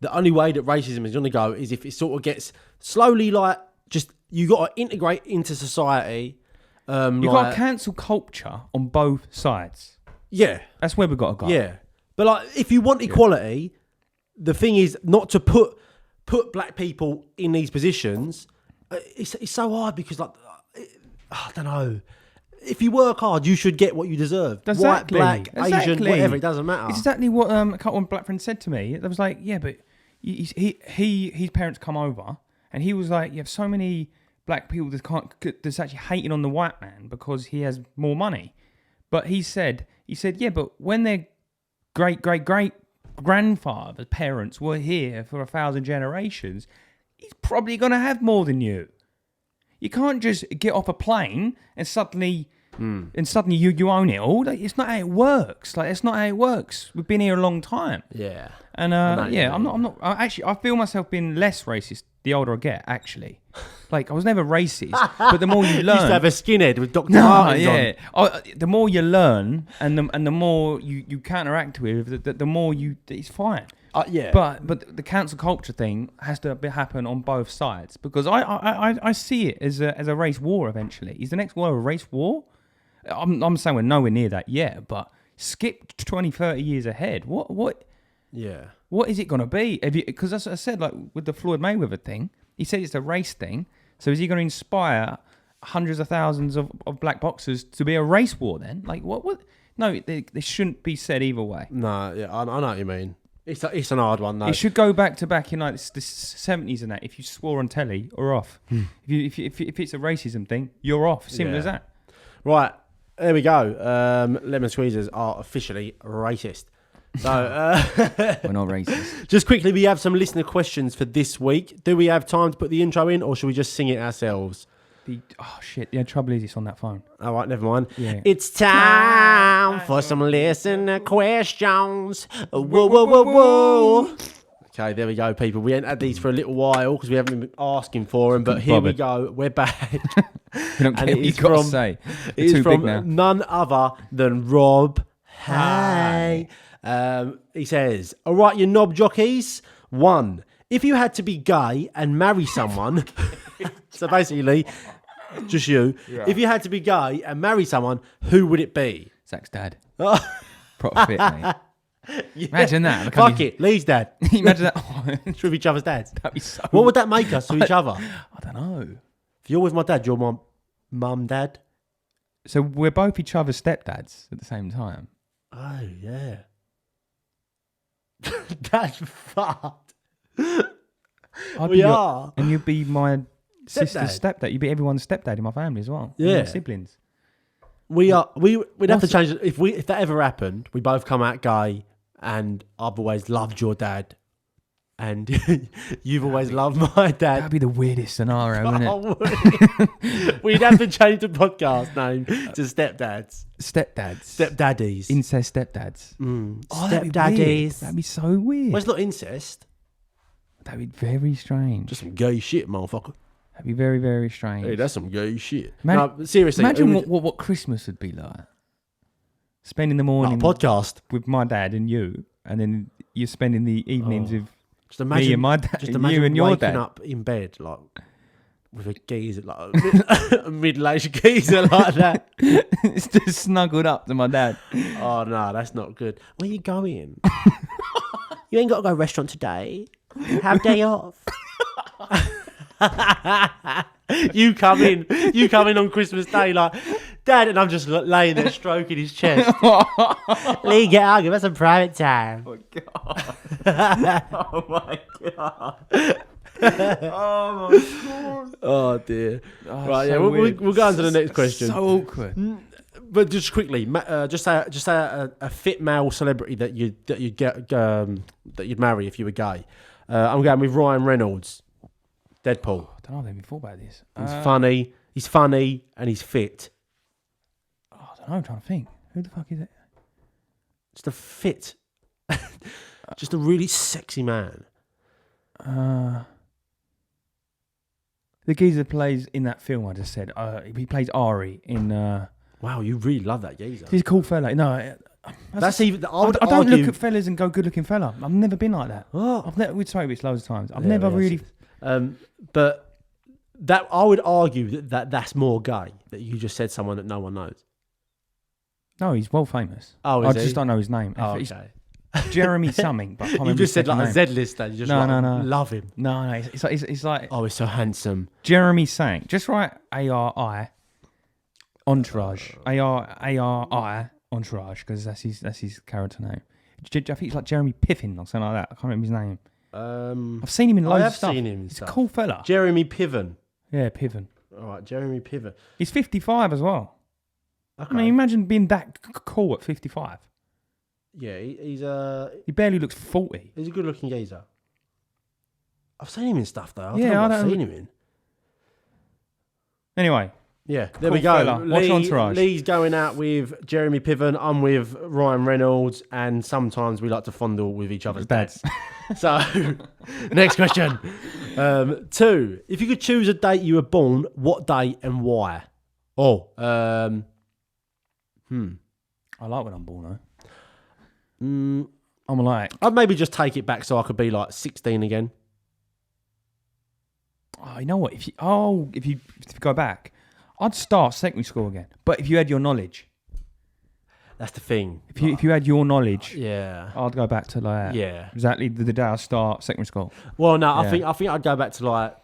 the only way that racism is going to go is if it sort of gets slowly like just you got to integrate into society. You've got to cancel culture on both sides. Yeah, That's where we've got to go. yeah. But like, if you want equality, the thing is not to put black people in these positions. It's so hard because like I don't know. If you work hard, you should get what you deserve. Exactly. White, black, Asian, Exactly. whatever. It doesn't matter. It's exactly what a couple of black friends said to me. They was like, yeah, but his parents come over, and he was like, you have so many black people that's actually hating on the white man because he has more money. But he said, yeah, but when their great grandfather's parents were here for 1,000 generations, he's probably going to have more than you. You can't just get off a plane and suddenly you own it all. Like, it's not how it works. Like, it's not how it works. We've been here a long time. Yeah. And I'm not. I feel myself being less racist the older I get. Actually, like I was never racist, but the more you learn, You used to have a skinhead with Dr. Martens on. The more you learn, and the more you counteract with, the more it's fine. Yeah. But the cancel culture thing has to happen on both sides because I see it as a race war eventually. Is the next war a race war? I'm saying we're nowhere near that yet, but skip 20, 30 years ahead. What? Yeah. What is it going to be? Because as I said, like with the Floyd Mayweather thing, he said it's a race thing. So is he going to inspire hundreds of thousands of black boxers to be a race war then? Like what? No, they shouldn't be said either way. No, yeah, I know what you mean. It's an hard one though. It should go back in like the 70s and that. If you swore on telly, you're off. If it's a racism thing, you're off. Simple as that. Right, there we go. Lemon squeezers are officially racist. So We're not racist. just quickly, we have some listener questions for this week. Do we have time to put the intro in, or should we just sing it ourselves? Oh shit! The trouble is it's on that phone. All right, never mind. Yeah. It's time for some listener questions. Whoa, whoa, whoa, whoa. Okay, there we go, people. We ain't had these for a little while because we haven't been asking for them, but here we go. We're back. We don't care what you've got to say. It's Too from big now. none other than Rob. Hey. He says, all right, you knob jockeys. 1, if you had to be gay and marry someone, so basically, just you. Yeah. If you had to be gay and marry someone, who would it be? Zach's dad. Proper fit, mate. Yeah. Imagine that. Fuck it, Lee's dad. Imagine that. With each other's dads. That'd be so. What would that make us to each other? I don't know. If you're with my dad, you're my mum, dad. So we're both each other's stepdads at the same time. Oh, yeah. That's fucked. We are. And you'd be my sister's stepdad. You'd be everyone's stepdad in my family as well. Yeah. My siblings. We are. We'd have to change it. If that ever happened, we both come out gay, and I've always loved your dad, and you've always loved my dad. That'd be the weirdest scenario, wouldn't it? Oh, we'd have to change the podcast name to Stepdads. Stepdads. Stepdaddies. Incest stepdads. Oh, that'd be weird. Stepdaddies. That'd be so weird. Well, it's not incest. That'd be very strange. Just some gay shit, motherfucker. That'd be very, very strange. Hey, that's some gay shit. No, seriously. Imagine what Christmas would be like. Spending the morning podcast with my dad and you, and then you're spending the evenings with just imagine, me and my dad, just and imagine you and your waking dad. up in bed like with a geezer, like a middle-aged geezer like that. It's just snuggled up to my dad. Oh no, that's not good. Where you going? You ain't got to go to a restaurant today. Have day off. You come in on Christmas Day like, Dad, and I'm just laying there stroking his chest. Lee, get out, give us some private time. Oh my god! Oh my god! Oh my god! Oh dear. Oh, right, so yeah, we'll go on to the next question. So awkward. But just quickly, just say a fit male celebrity that you'd marry if you were gay. I'm going with Ryan Reynolds, Deadpool. I don't know. I've never thought about this. He's funny, and he's fit. don't know. I'm trying to think. Who the fuck is it? Just a fit. Just a really sexy man. The geezer plays in that film I just said. He plays Ari in. Wow, you really love that geezer. He's a cool fella. No, That's even. I don't look at fellas and go good looking fella. I've never been like that. Oh. I've never. We'd say this loads of times. I've never really. But that I would argue that's more gay. That you just said someone that no one knows. No, he's well famous. Oh, I is just he? don't know his name. Oh, It's okay. Jeremy something, but I can't You remember just his said like second a name. Z-lister. You just No. love him. No, it's like Oh, he's so handsome. Jeremy Sang. Just write ARI Entourage. ARI Entourage because that's his character name. I think it's like Jeremy Piffin or something like that. I can't remember his name. I've seen him in loads of stuff. Seen him in He's stuff. a cool fella. Jeremy Piven. Yeah, Piven. All right, Jeremy Piven. He's 55 as well. Okay. I mean, imagine being that cool at 55. Yeah, he's He barely looks 40. he's a good-looking geezer. I've seen him in stuff though. I Yeah, don't know what I I've don't- seen him in. Anyway, Yeah, there Cool we go. fella. Watch Entourage. Lee's going out with Jeremy Piven. I'm with Ryan Reynolds, and sometimes we like to fondle with each other's dads. So, next question. 2. If you could choose a date you were born, what date and why? Oh, I like when I'm born though. I'm like, I'd maybe just take it back so I could be like 16 again. oh, you know what? If you go back, I'd start secondary school again. But if you had your knowledge, That's the thing. if you had your knowledge, Yeah. I'd go back to like Yeah. exactly the day I start secondary school. Well, no, Yeah. I think I'd go back to like.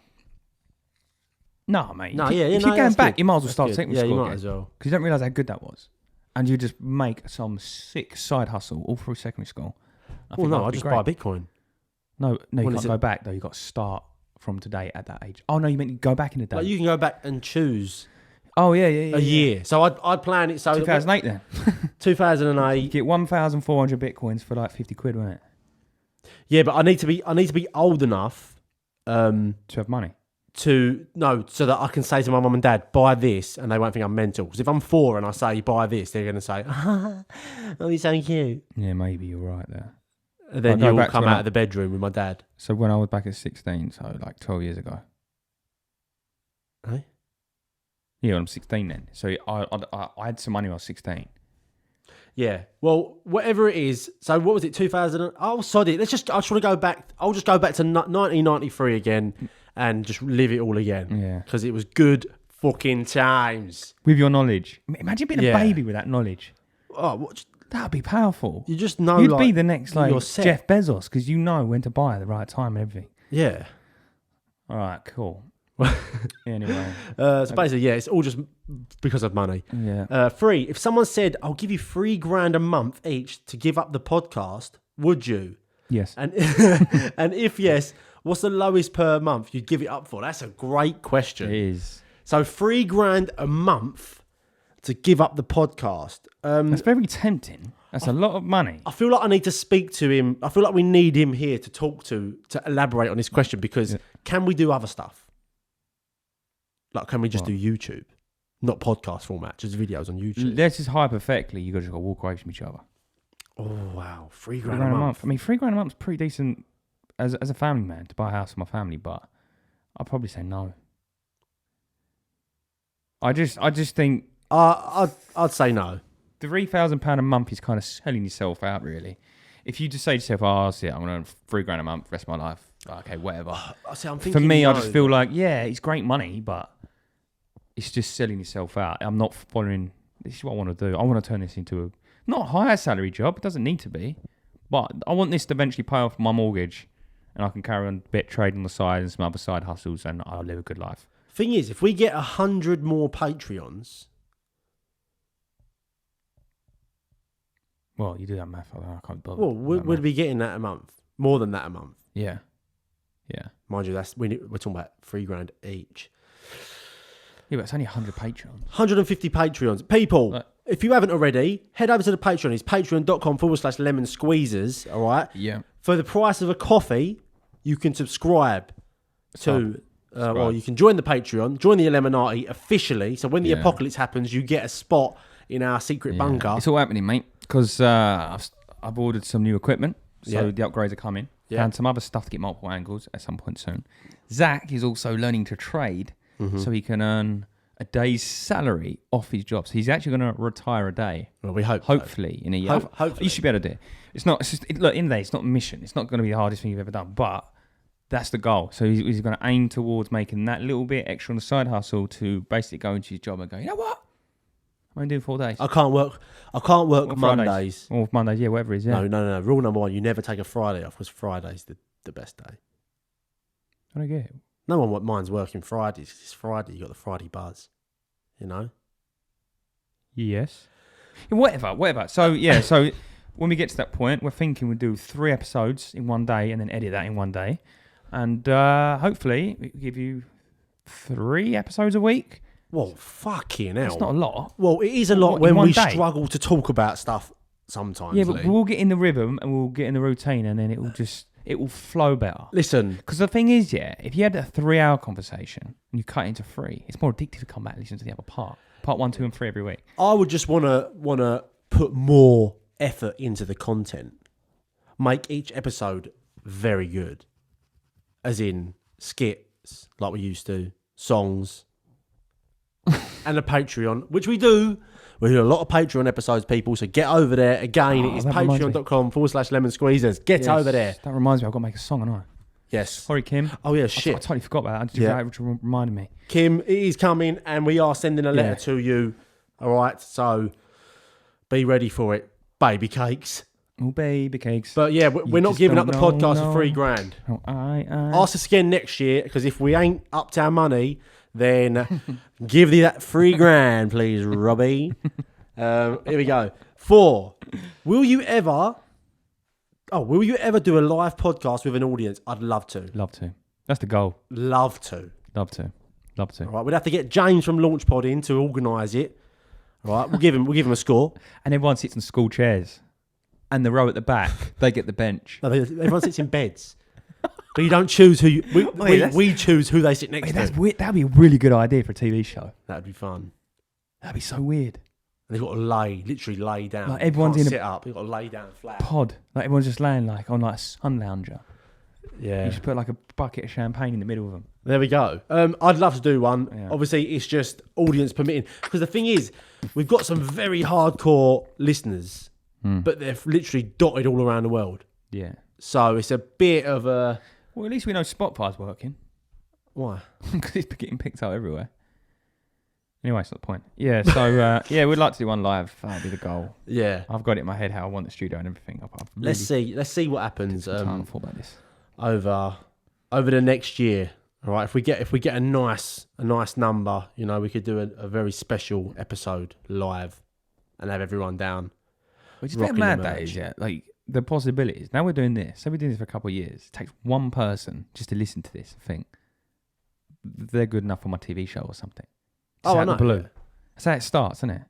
No, mate. No, if yeah, if no, you're going that's back, good. you might as well That's start good. secondary Yeah, school you might again. as well. Because you don't realise how good that was. And you just make some sick side hustle all through secondary school. Well, no, that'd I be just great. buy Bitcoin. No, you When can't is it- go back though. You got to start from today at that age. Oh no, you meant you go back in the day. Like you can go back and choose Oh yeah. a year. So I'd plan it so 2008 then. 2008. Get 1,400 bitcoins for like 50 quid, wasn't it? Yeah, but I need to be old enough To have money. so that I can say to my mum and dad, buy this, and they won't think I'm mental. Because if I'm 4 and I say buy this, they're going to say, oh, you're so cute. Yeah, maybe you're right there. And then I'll go you'll back to come when out I- of the bedroom with my dad. So when I was back at 16, so like 12 years ago. Eh? Yeah, I'm 16 then. So I had some money when I was 16. Yeah. Well, whatever it is. So what was it? 2000? Oh, sod it. I just want to go back. I'll just go back to 1993 again and just live it all again. Yeah. Because it was good fucking times. With your knowledge. Imagine being Yeah. a baby with that knowledge. Oh, what? That'd be powerful. You just know. You'd like, be the next like you're set. Jeff Bezos because you know when to buy at the right time and everything. Yeah. All right, cool. Anyway. So basically, yeah, it's all just because of money. Yeah. 3. If someone said, "I'll give you $3,000 a month each to give up the podcast," would you? Yes. And and if yes, what's the lowest per month you'd give it up for? That's a great question. It is. So $3,000 a month to give up the podcast. That's very tempting. That's a lot of money. I feel like I need to speak to him. I feel like we need him here to talk to elaborate on this question because can we do other stuff? Like, can we just do YouTube? Not podcast format, just videos on YouTube. Let's just hypothetically, you got to just go walk away from each other. Oh, wow. $3,000 £3,000 a month. I mean, £3,000 a month's pretty decent as a family man to buy a house for my family, but I'd probably say no. I just think I'd say no. the £3,000 a month is kind of selling yourself out, really. If you just say to yourself, "Oh, that's it, I'm going to earn £3,000 a month the rest of my life," okay, whatever. See, I'm thinking For me, no. I just feel like, yeah, it's great money, but it's just selling yourself out. I'm not following. This is what I want to do. I want to turn this into not a higher salary job. It doesn't need to be, but I want this to eventually pay off my mortgage, and I can carry on bet trade on the side and some other side hustles, and I'll live a good life. Thing is, if we get 100 more Patreons, Well, you do that math. I can't bother. well, with that we'd math. be getting that a month. More than that a month. Yeah. Mind you, we're talking about $3,000 each. Yeah, but it's only 100 Patreons. 150 Patreons. People, Right. if you haven't already, head over to the Patreon. It's patreon.com/lemon squeezers. All right. Yeah. For the price of a coffee, you can subscribe to, Subscribe. or you can join the Patreon, join the Illuminati officially. So when the Yeah. apocalypse happens, you get a spot in our secret Yeah. bunker. It's all happening, mate, because I've ordered some new equipment, so the upgrades are coming. Yeah. And some other stuff to get multiple angles at some point soon. Zach is also learning to trade so he can earn a day's salary off his job. So he's actually going to retire a day. Well, we hope. Hopefully in a year. Hopefully. You should be able to do it. It's not. It's just, look, in the day, it's not a mission. It's not going to be the hardest thing you've ever done, but that's the goal. So he's going to aim towards making that little bit extra on the side hustle to basically go into his job and go, you know what? I'm only doing 4 days. I can't work Or Mondays. Or Mondays, yeah, whatever it is. Yeah. No. Rule number 1: you never take a Friday off because Friday's the best day. I don't get it. No one minds working Fridays. It's Friday. You got the Friday buzz. You know. Yes. Yeah, whatever. So yeah, so when we get to that point, we're thinking we'll do 3 episodes in one day and then edit that in one day, and hopefully we can give you 3 episodes a week. Well, fucking hell. It's not a lot. Well, it is a lot in when one we day? struggle to talk about stuff sometimes. Yeah, but Lee. we'll get in the rhythm and we'll get in the routine, and then it will flow better. Listen, Because the thing is, yeah, if you had a 3-hour conversation and you cut it into 3, it's more addictive to come back and listen to the other part 1, 2, and 3 every week. I would just wanna put more effort into the content. Make each episode very good, as in skits like we used to, songs, and a Patreon, which we do. We do a lot of Patreon episodes, people. So get over there. Again, it is that reminds me. patreon.com/lemon squeezers. Get over there. That reminds me, I've got to make a song, haven't I? Yes. Sorry, Kim. Oh yeah, I shit. totally forgot about that. Yeah. Which reminded me. Kim, it is coming, and we are sending a letter Yeah. to you. All right, so be ready for it, baby cakes. Oh, baby cakes. But yeah, we're not just giving up don't the know, podcast no. for $3,000. Oh, Ask us again next year, because if we ain't up to our money, then give that $3,000, please, Robbie. Here we go. 4. Will you ever do a live podcast with an audience? I'd love to. Love to. That's the goal. Love to. Love to. Love to. All right, we'd have to get James from Launchpod in to organise it. All right, we'll give him a score. And everyone sits in school chairs. And the row at the back, they get the bench. No, everyone sits in beds, but you don't choose who you. We choose who they sit next Wait, to. that's weird. That'd be a really good idea for a TV show. That'd be fun. That'd be so weird. And they've got to literally lay down. Like everyone's you can't in a sit up. You've got to lay down flat. Pod. Like everyone's just laying like on like a sun lounger. Yeah. You just put like a bucket of champagne in the middle of them. There we go. I'd love to do one. Yeah. Obviously, it's just audience permitting. Because the thing is, we've got some very hardcore listeners, but they're literally dotted all around the world. Yeah. So it's a bit of a... Well, at least we know Spotify's working. Why? Because it's getting picked up everywhere. Anyway, it's not the point. Yeah, so we'd like to do one live. That'd be the goal. Yeah. I've got it in my head how I want the studio and everything. Let's see what happens Time for about this. over the next year. All right. If we get a nice number, you know, we could do a very special episode live and have everyone down. Which is a bit rocking mad, the that merch. is, yeah. Like, the possibilities. Now we're doing this. Say we're doing this for a couple of years. It takes one person just to listen to this and think they're good enough for my TV show or something. Just Oh, I out know. the blue. Yeah. That's how it starts, isn't it?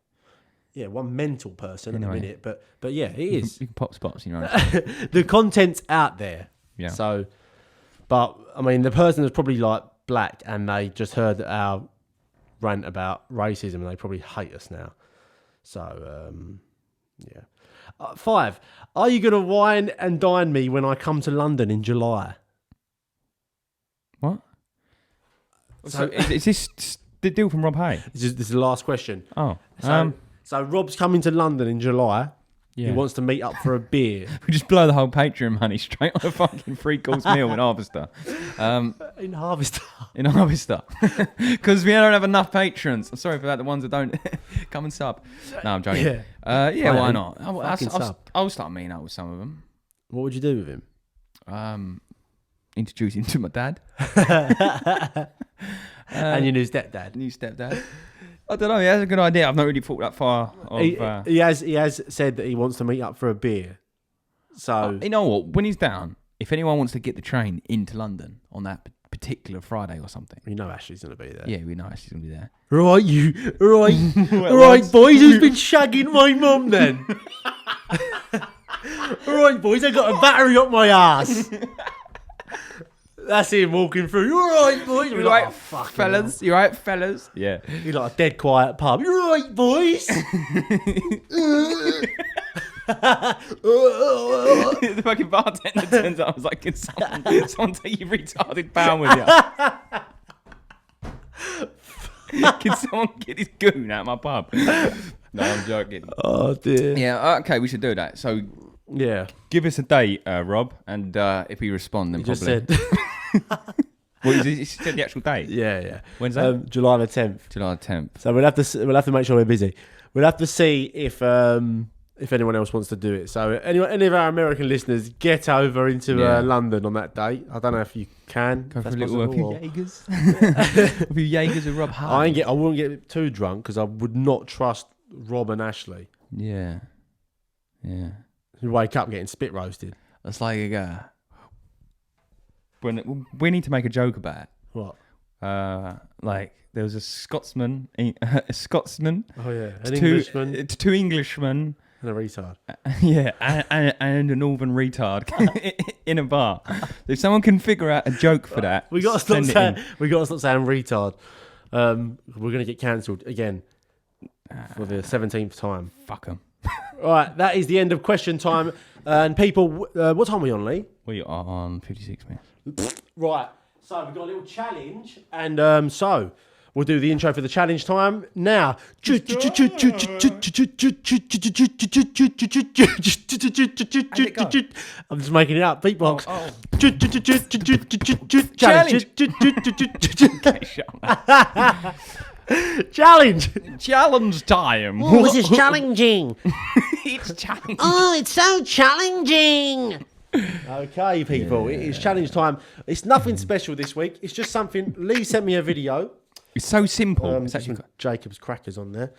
Yeah, one mental person Anyway. at the minute, but yeah, it is. You can pop spots, you know. The content's out there. Yeah. So, but I mean, the person that's probably like black and they just heard our rant about racism and they probably hate us now. So, yeah. 5. Are you going to wine and dine me when I come to London in July? What? So- is this the deal from Rob Hay? This is the last question. Oh, So Rob's coming to London in July. yeah. He wants to meet up for a beer. We just blow the whole Patreon money straight on a fucking 3-course meal in Harvester. In Harvester. In Harvester. Because we don't have enough patrons. I'm sorry for that, the ones that don't come and sub. No, I'm joking. Yeah. Why not? Fucking sub. I'll start meeting up with some of them. What would you do with him? Introduce him to my dad. And your new stepdad. New stepdad. I don't know, he has a good idea. I've not really thought that far. He has said that he wants to meet up for a beer. So you know what? When he's down, if anyone wants to get the train into London on that particular Friday or something, you know Ashley's going to be there. yeah, we know she's going to be there. Right, boys, who's been shagging my mum then? Right, boys, I got a battery up my ass. That's him walking through. You alright, boys? You We're right, like, oh, fucking fellas? You right, fellas? Yeah. hell. You're like a dead quiet pub. You alright, boys? The fucking bartender turns up. I was like, can someone take your retarded pound with you? Can someone get this goon out of my pub? No, I'm joking. Oh dear. Yeah, okay, we should do that. So Yeah. give us a date, Rob, and if we respond, then You probably. just said. Well, you said the actual date. Yeah. When's that? July the 10th. July 10th. So we'll have to make sure we're busy. We'll have to see if anyone else wants to do it. So any of our American listeners, get over into London on that date. I don't know if you can. Go for a That's little possible, few or- Jaegers. A few Jaegers with Rob Hart. I wouldn't get too drunk because I would not trust Rob and Ashley. Yeah. You wake up getting spit roasted. It's like we need to make a joke about it. What? Like there was a Scotsman, a Scotsman, Oh yeah, an Englishman two Englishmen, and a retard. yeah, and a northern retard in a bar. If someone can figure out a joke for that, We got to stop send it saying. in. We got to stop saying retard. We're gonna get cancelled again for the 17th time. Fuck them. All right, that is the end of question time. And people, what time are we on, Lee? We are on 56 minutes. Right, so we've got a little challenge, and so we'll do the intro for the challenge time now. I'm just making it up. Beatbox. Challenge. Challenge. Challenge time. Oh, this is challenging. It's challenging. Oh, it's so challenging. Okay, people, it is challenge time. It's nothing special this week. It's just something. Lee sent me a video. It's so simple. It's It's actually. Jacob's crackers on there.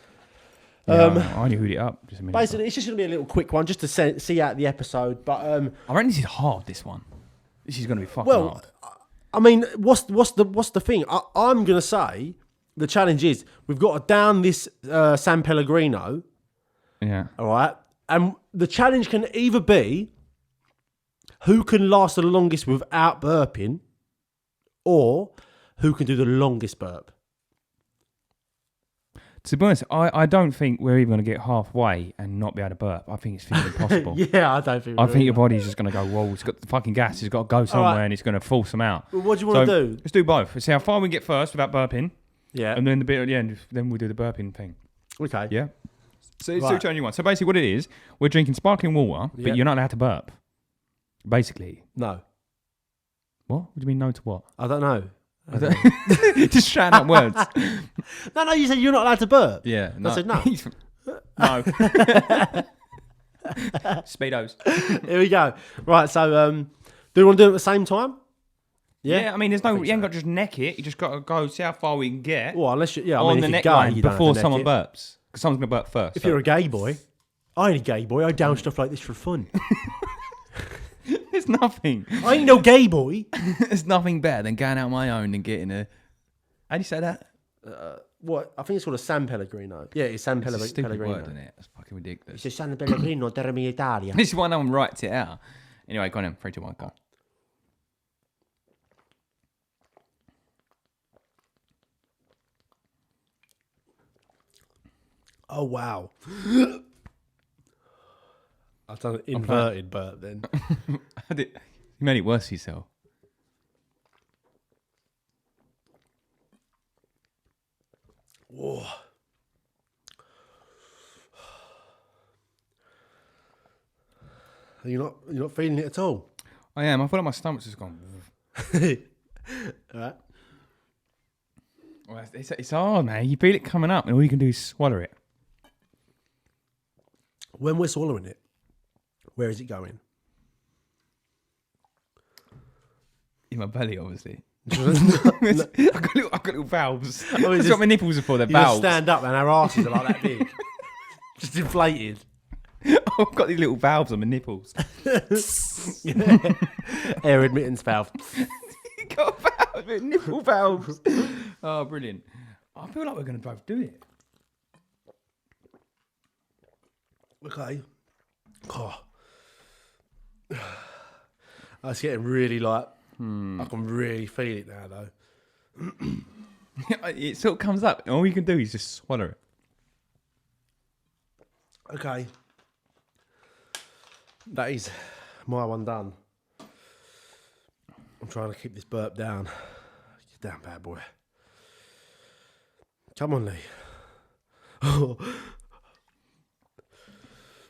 I only hooed it up just a minute. Basically, it's just going to be a little quick one just to see out the episode. But I reckon this is hard. This one. This is going to be fucking well, hard. I mean, what's the thing? I'm going to say the challenge is we've got to down this San Pellegrino. Yeah. All right, and the challenge can either be who can last the longest without burping, or who can do the longest burp. To be honest, I don't think we're even going to get halfway and not be able to burp. I think it's physically impossible. Yeah, I don't think. I think your body's just going to go, well, it's got the fucking gas. It's got to go somewhere and it's going to force them out. Well, what do you want to do? Let's do both. Let's see how far we can get first without burping. Yeah. And then the bit at the end, then we'll do the burping thing. Okay. Yeah? So it's Right. turn you on. So basically what it is, we're drinking sparkling water, Yeah. but you're not allowed to burp. Basically. No, What? What do you mean no to what? I don't know. Just shouting out words. No, you said you're not allowed to burp. Yeah. No. I said no. No. Speedos. Here we go. Right, so do we want to do it at the same time? Yeah, I mean, there's no. think You ain't so. got to just neck it. You just got to go see how far we can get Well, unless you, on if the you neck go, line you don't have before to neck someone it. burps. Because someone's going to burp first. If you're a gay boy, I ain't a gay boy. I down stuff like this for fun. There's nothing. I ain't no gay boy. There's nothing better than going out on my own and getting a. How do you say that? What? I think it's called a San Pellegrino. Yeah, it's San It's a stupid Pellegrino. word, isn't it? It's fucking ridiculous. It's a San Pellegrino Termi Italia. This is why no one writes it out. Anyway, go on then. 3, 2, 1, go. Oh wow! I've done an inverted burp then. You made it worse for yourself. Whoa. You're not feeling it at all. I am. I feel like my stomach's just gone. Alright. Well, it's hard, man. You feel it coming up, and all you can do is swallow it. When we're swallowing it, where is it going? In my belly, obviously. I've got little valves. mean, That's just- what my nipples are for. They're You just valves. stand up and our asses are like that big. Just inflated. I've got these little valves on my nipples. Air admittance valve. Got valves, nipple valves. Oh, brilliant. I feel like we're going to both do it. Okay. Oh. That's getting really like I can really feel it now, though. It sort of comes up. And all you can do is just swallow it. Okay. That is my one done. I'm trying to keep this burp down. Get down, bad boy. Come on, Lee.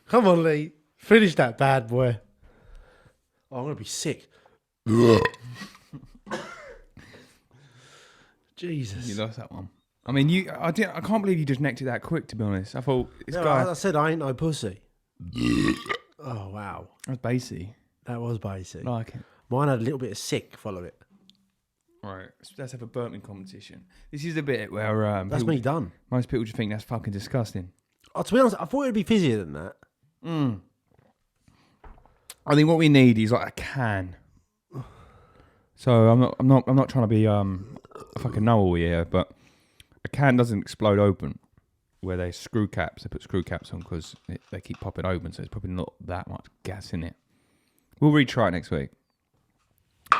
Come on, Lee. Finish that bad boy. Oh, I'm going to be sick. Jesus. You lost that one. I mean, I can't believe you just necked it that quick, to be honest. I thought, this No, guy... as I said, I ain't no pussy. Oh, wow. That was bassy. That was basic. Like it. Mine had a little bit of sick follow it. Right, let's have a burping competition. This is the bit where... That's me done. Most people just think that's fucking disgusting. Oh, to be honest, I thought it would be fizzier than that. I think what we need is like a can. So I'm not trying to be a fucking know-all here, but a can doesn't explode open. Where they put screw caps on because they keep popping open, so it's probably not that much gas in it. We'll retry it next week.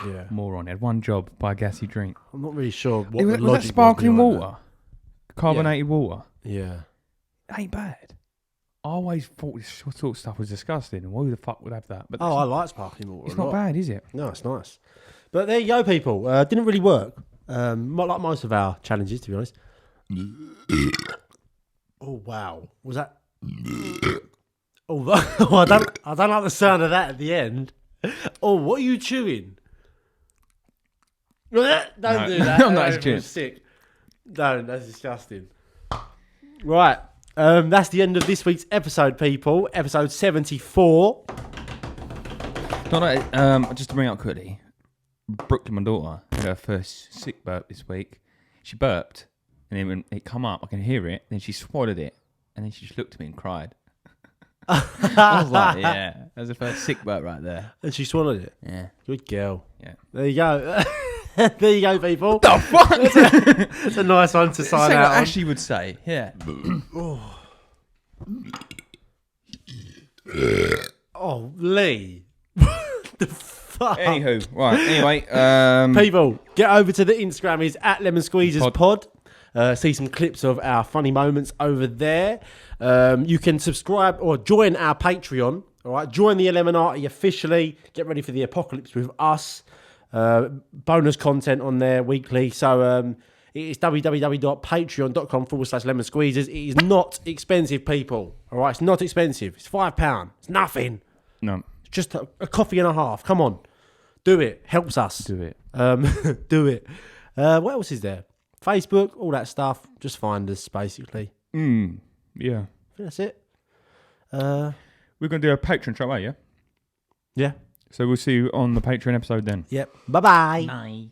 Yeah. Moron had one job, buy a gassy drink. I'm not really sure what Was the logic that sparkling behind water? Carbonated water? that. Yeah. It ain't bad. I always thought this sort of stuff was disgusting. Who the fuck would have that? But Oh, I like sparkling water. it's a not lot. bad, is it? No, it's nice. But there you go, people. Didn't really work. Like most of our challenges, to be honest. Oh wow, was that? Oh, I don't like the sound of that at the end. Oh, what are you chewing? Don't do that. I'm not That chewing. was sick. No, that's disgusting. Right, that's the end of this week's episode, people. Episode 74. Just to bring up quickly, Brooklyn, my daughter, had her first sick burp this week. She burped, and then when it come up, I can hear it. Then she swallowed it, and then she just looked at me and cried. I was like, yeah, that was the first sick burp right there. And she swallowed it. Yeah, Good girl. yeah. There you go. There you go, people. The fuck? It's a nice one to sign Say out what on. Ashley would say. Yeah. Oh, Lee. The fuck? Anywho, right. Anyway, People, get over to the Instagram. It's at Lemon Squeezers Pod. See some clips of our funny moments over there. You can subscribe or join our Patreon. All right, join the Illuminati officially. Get ready for the apocalypse with us. Bonus content on there weekly. So it's www.patreon.com/lemon squeezers. It is not expensive, people. All right, it's not expensive. It's £5. It's nothing. no, It's just a coffee and a half. Come on, do it. Helps us. do it. Do it. What else is there? Facebook, all that stuff. Just find us, basically. Yeah. I think that's it. We're gonna do a Patreon straight away, yeah. Yeah. So we'll see you on the Patreon episode then. Yep. Bye-bye. Bye.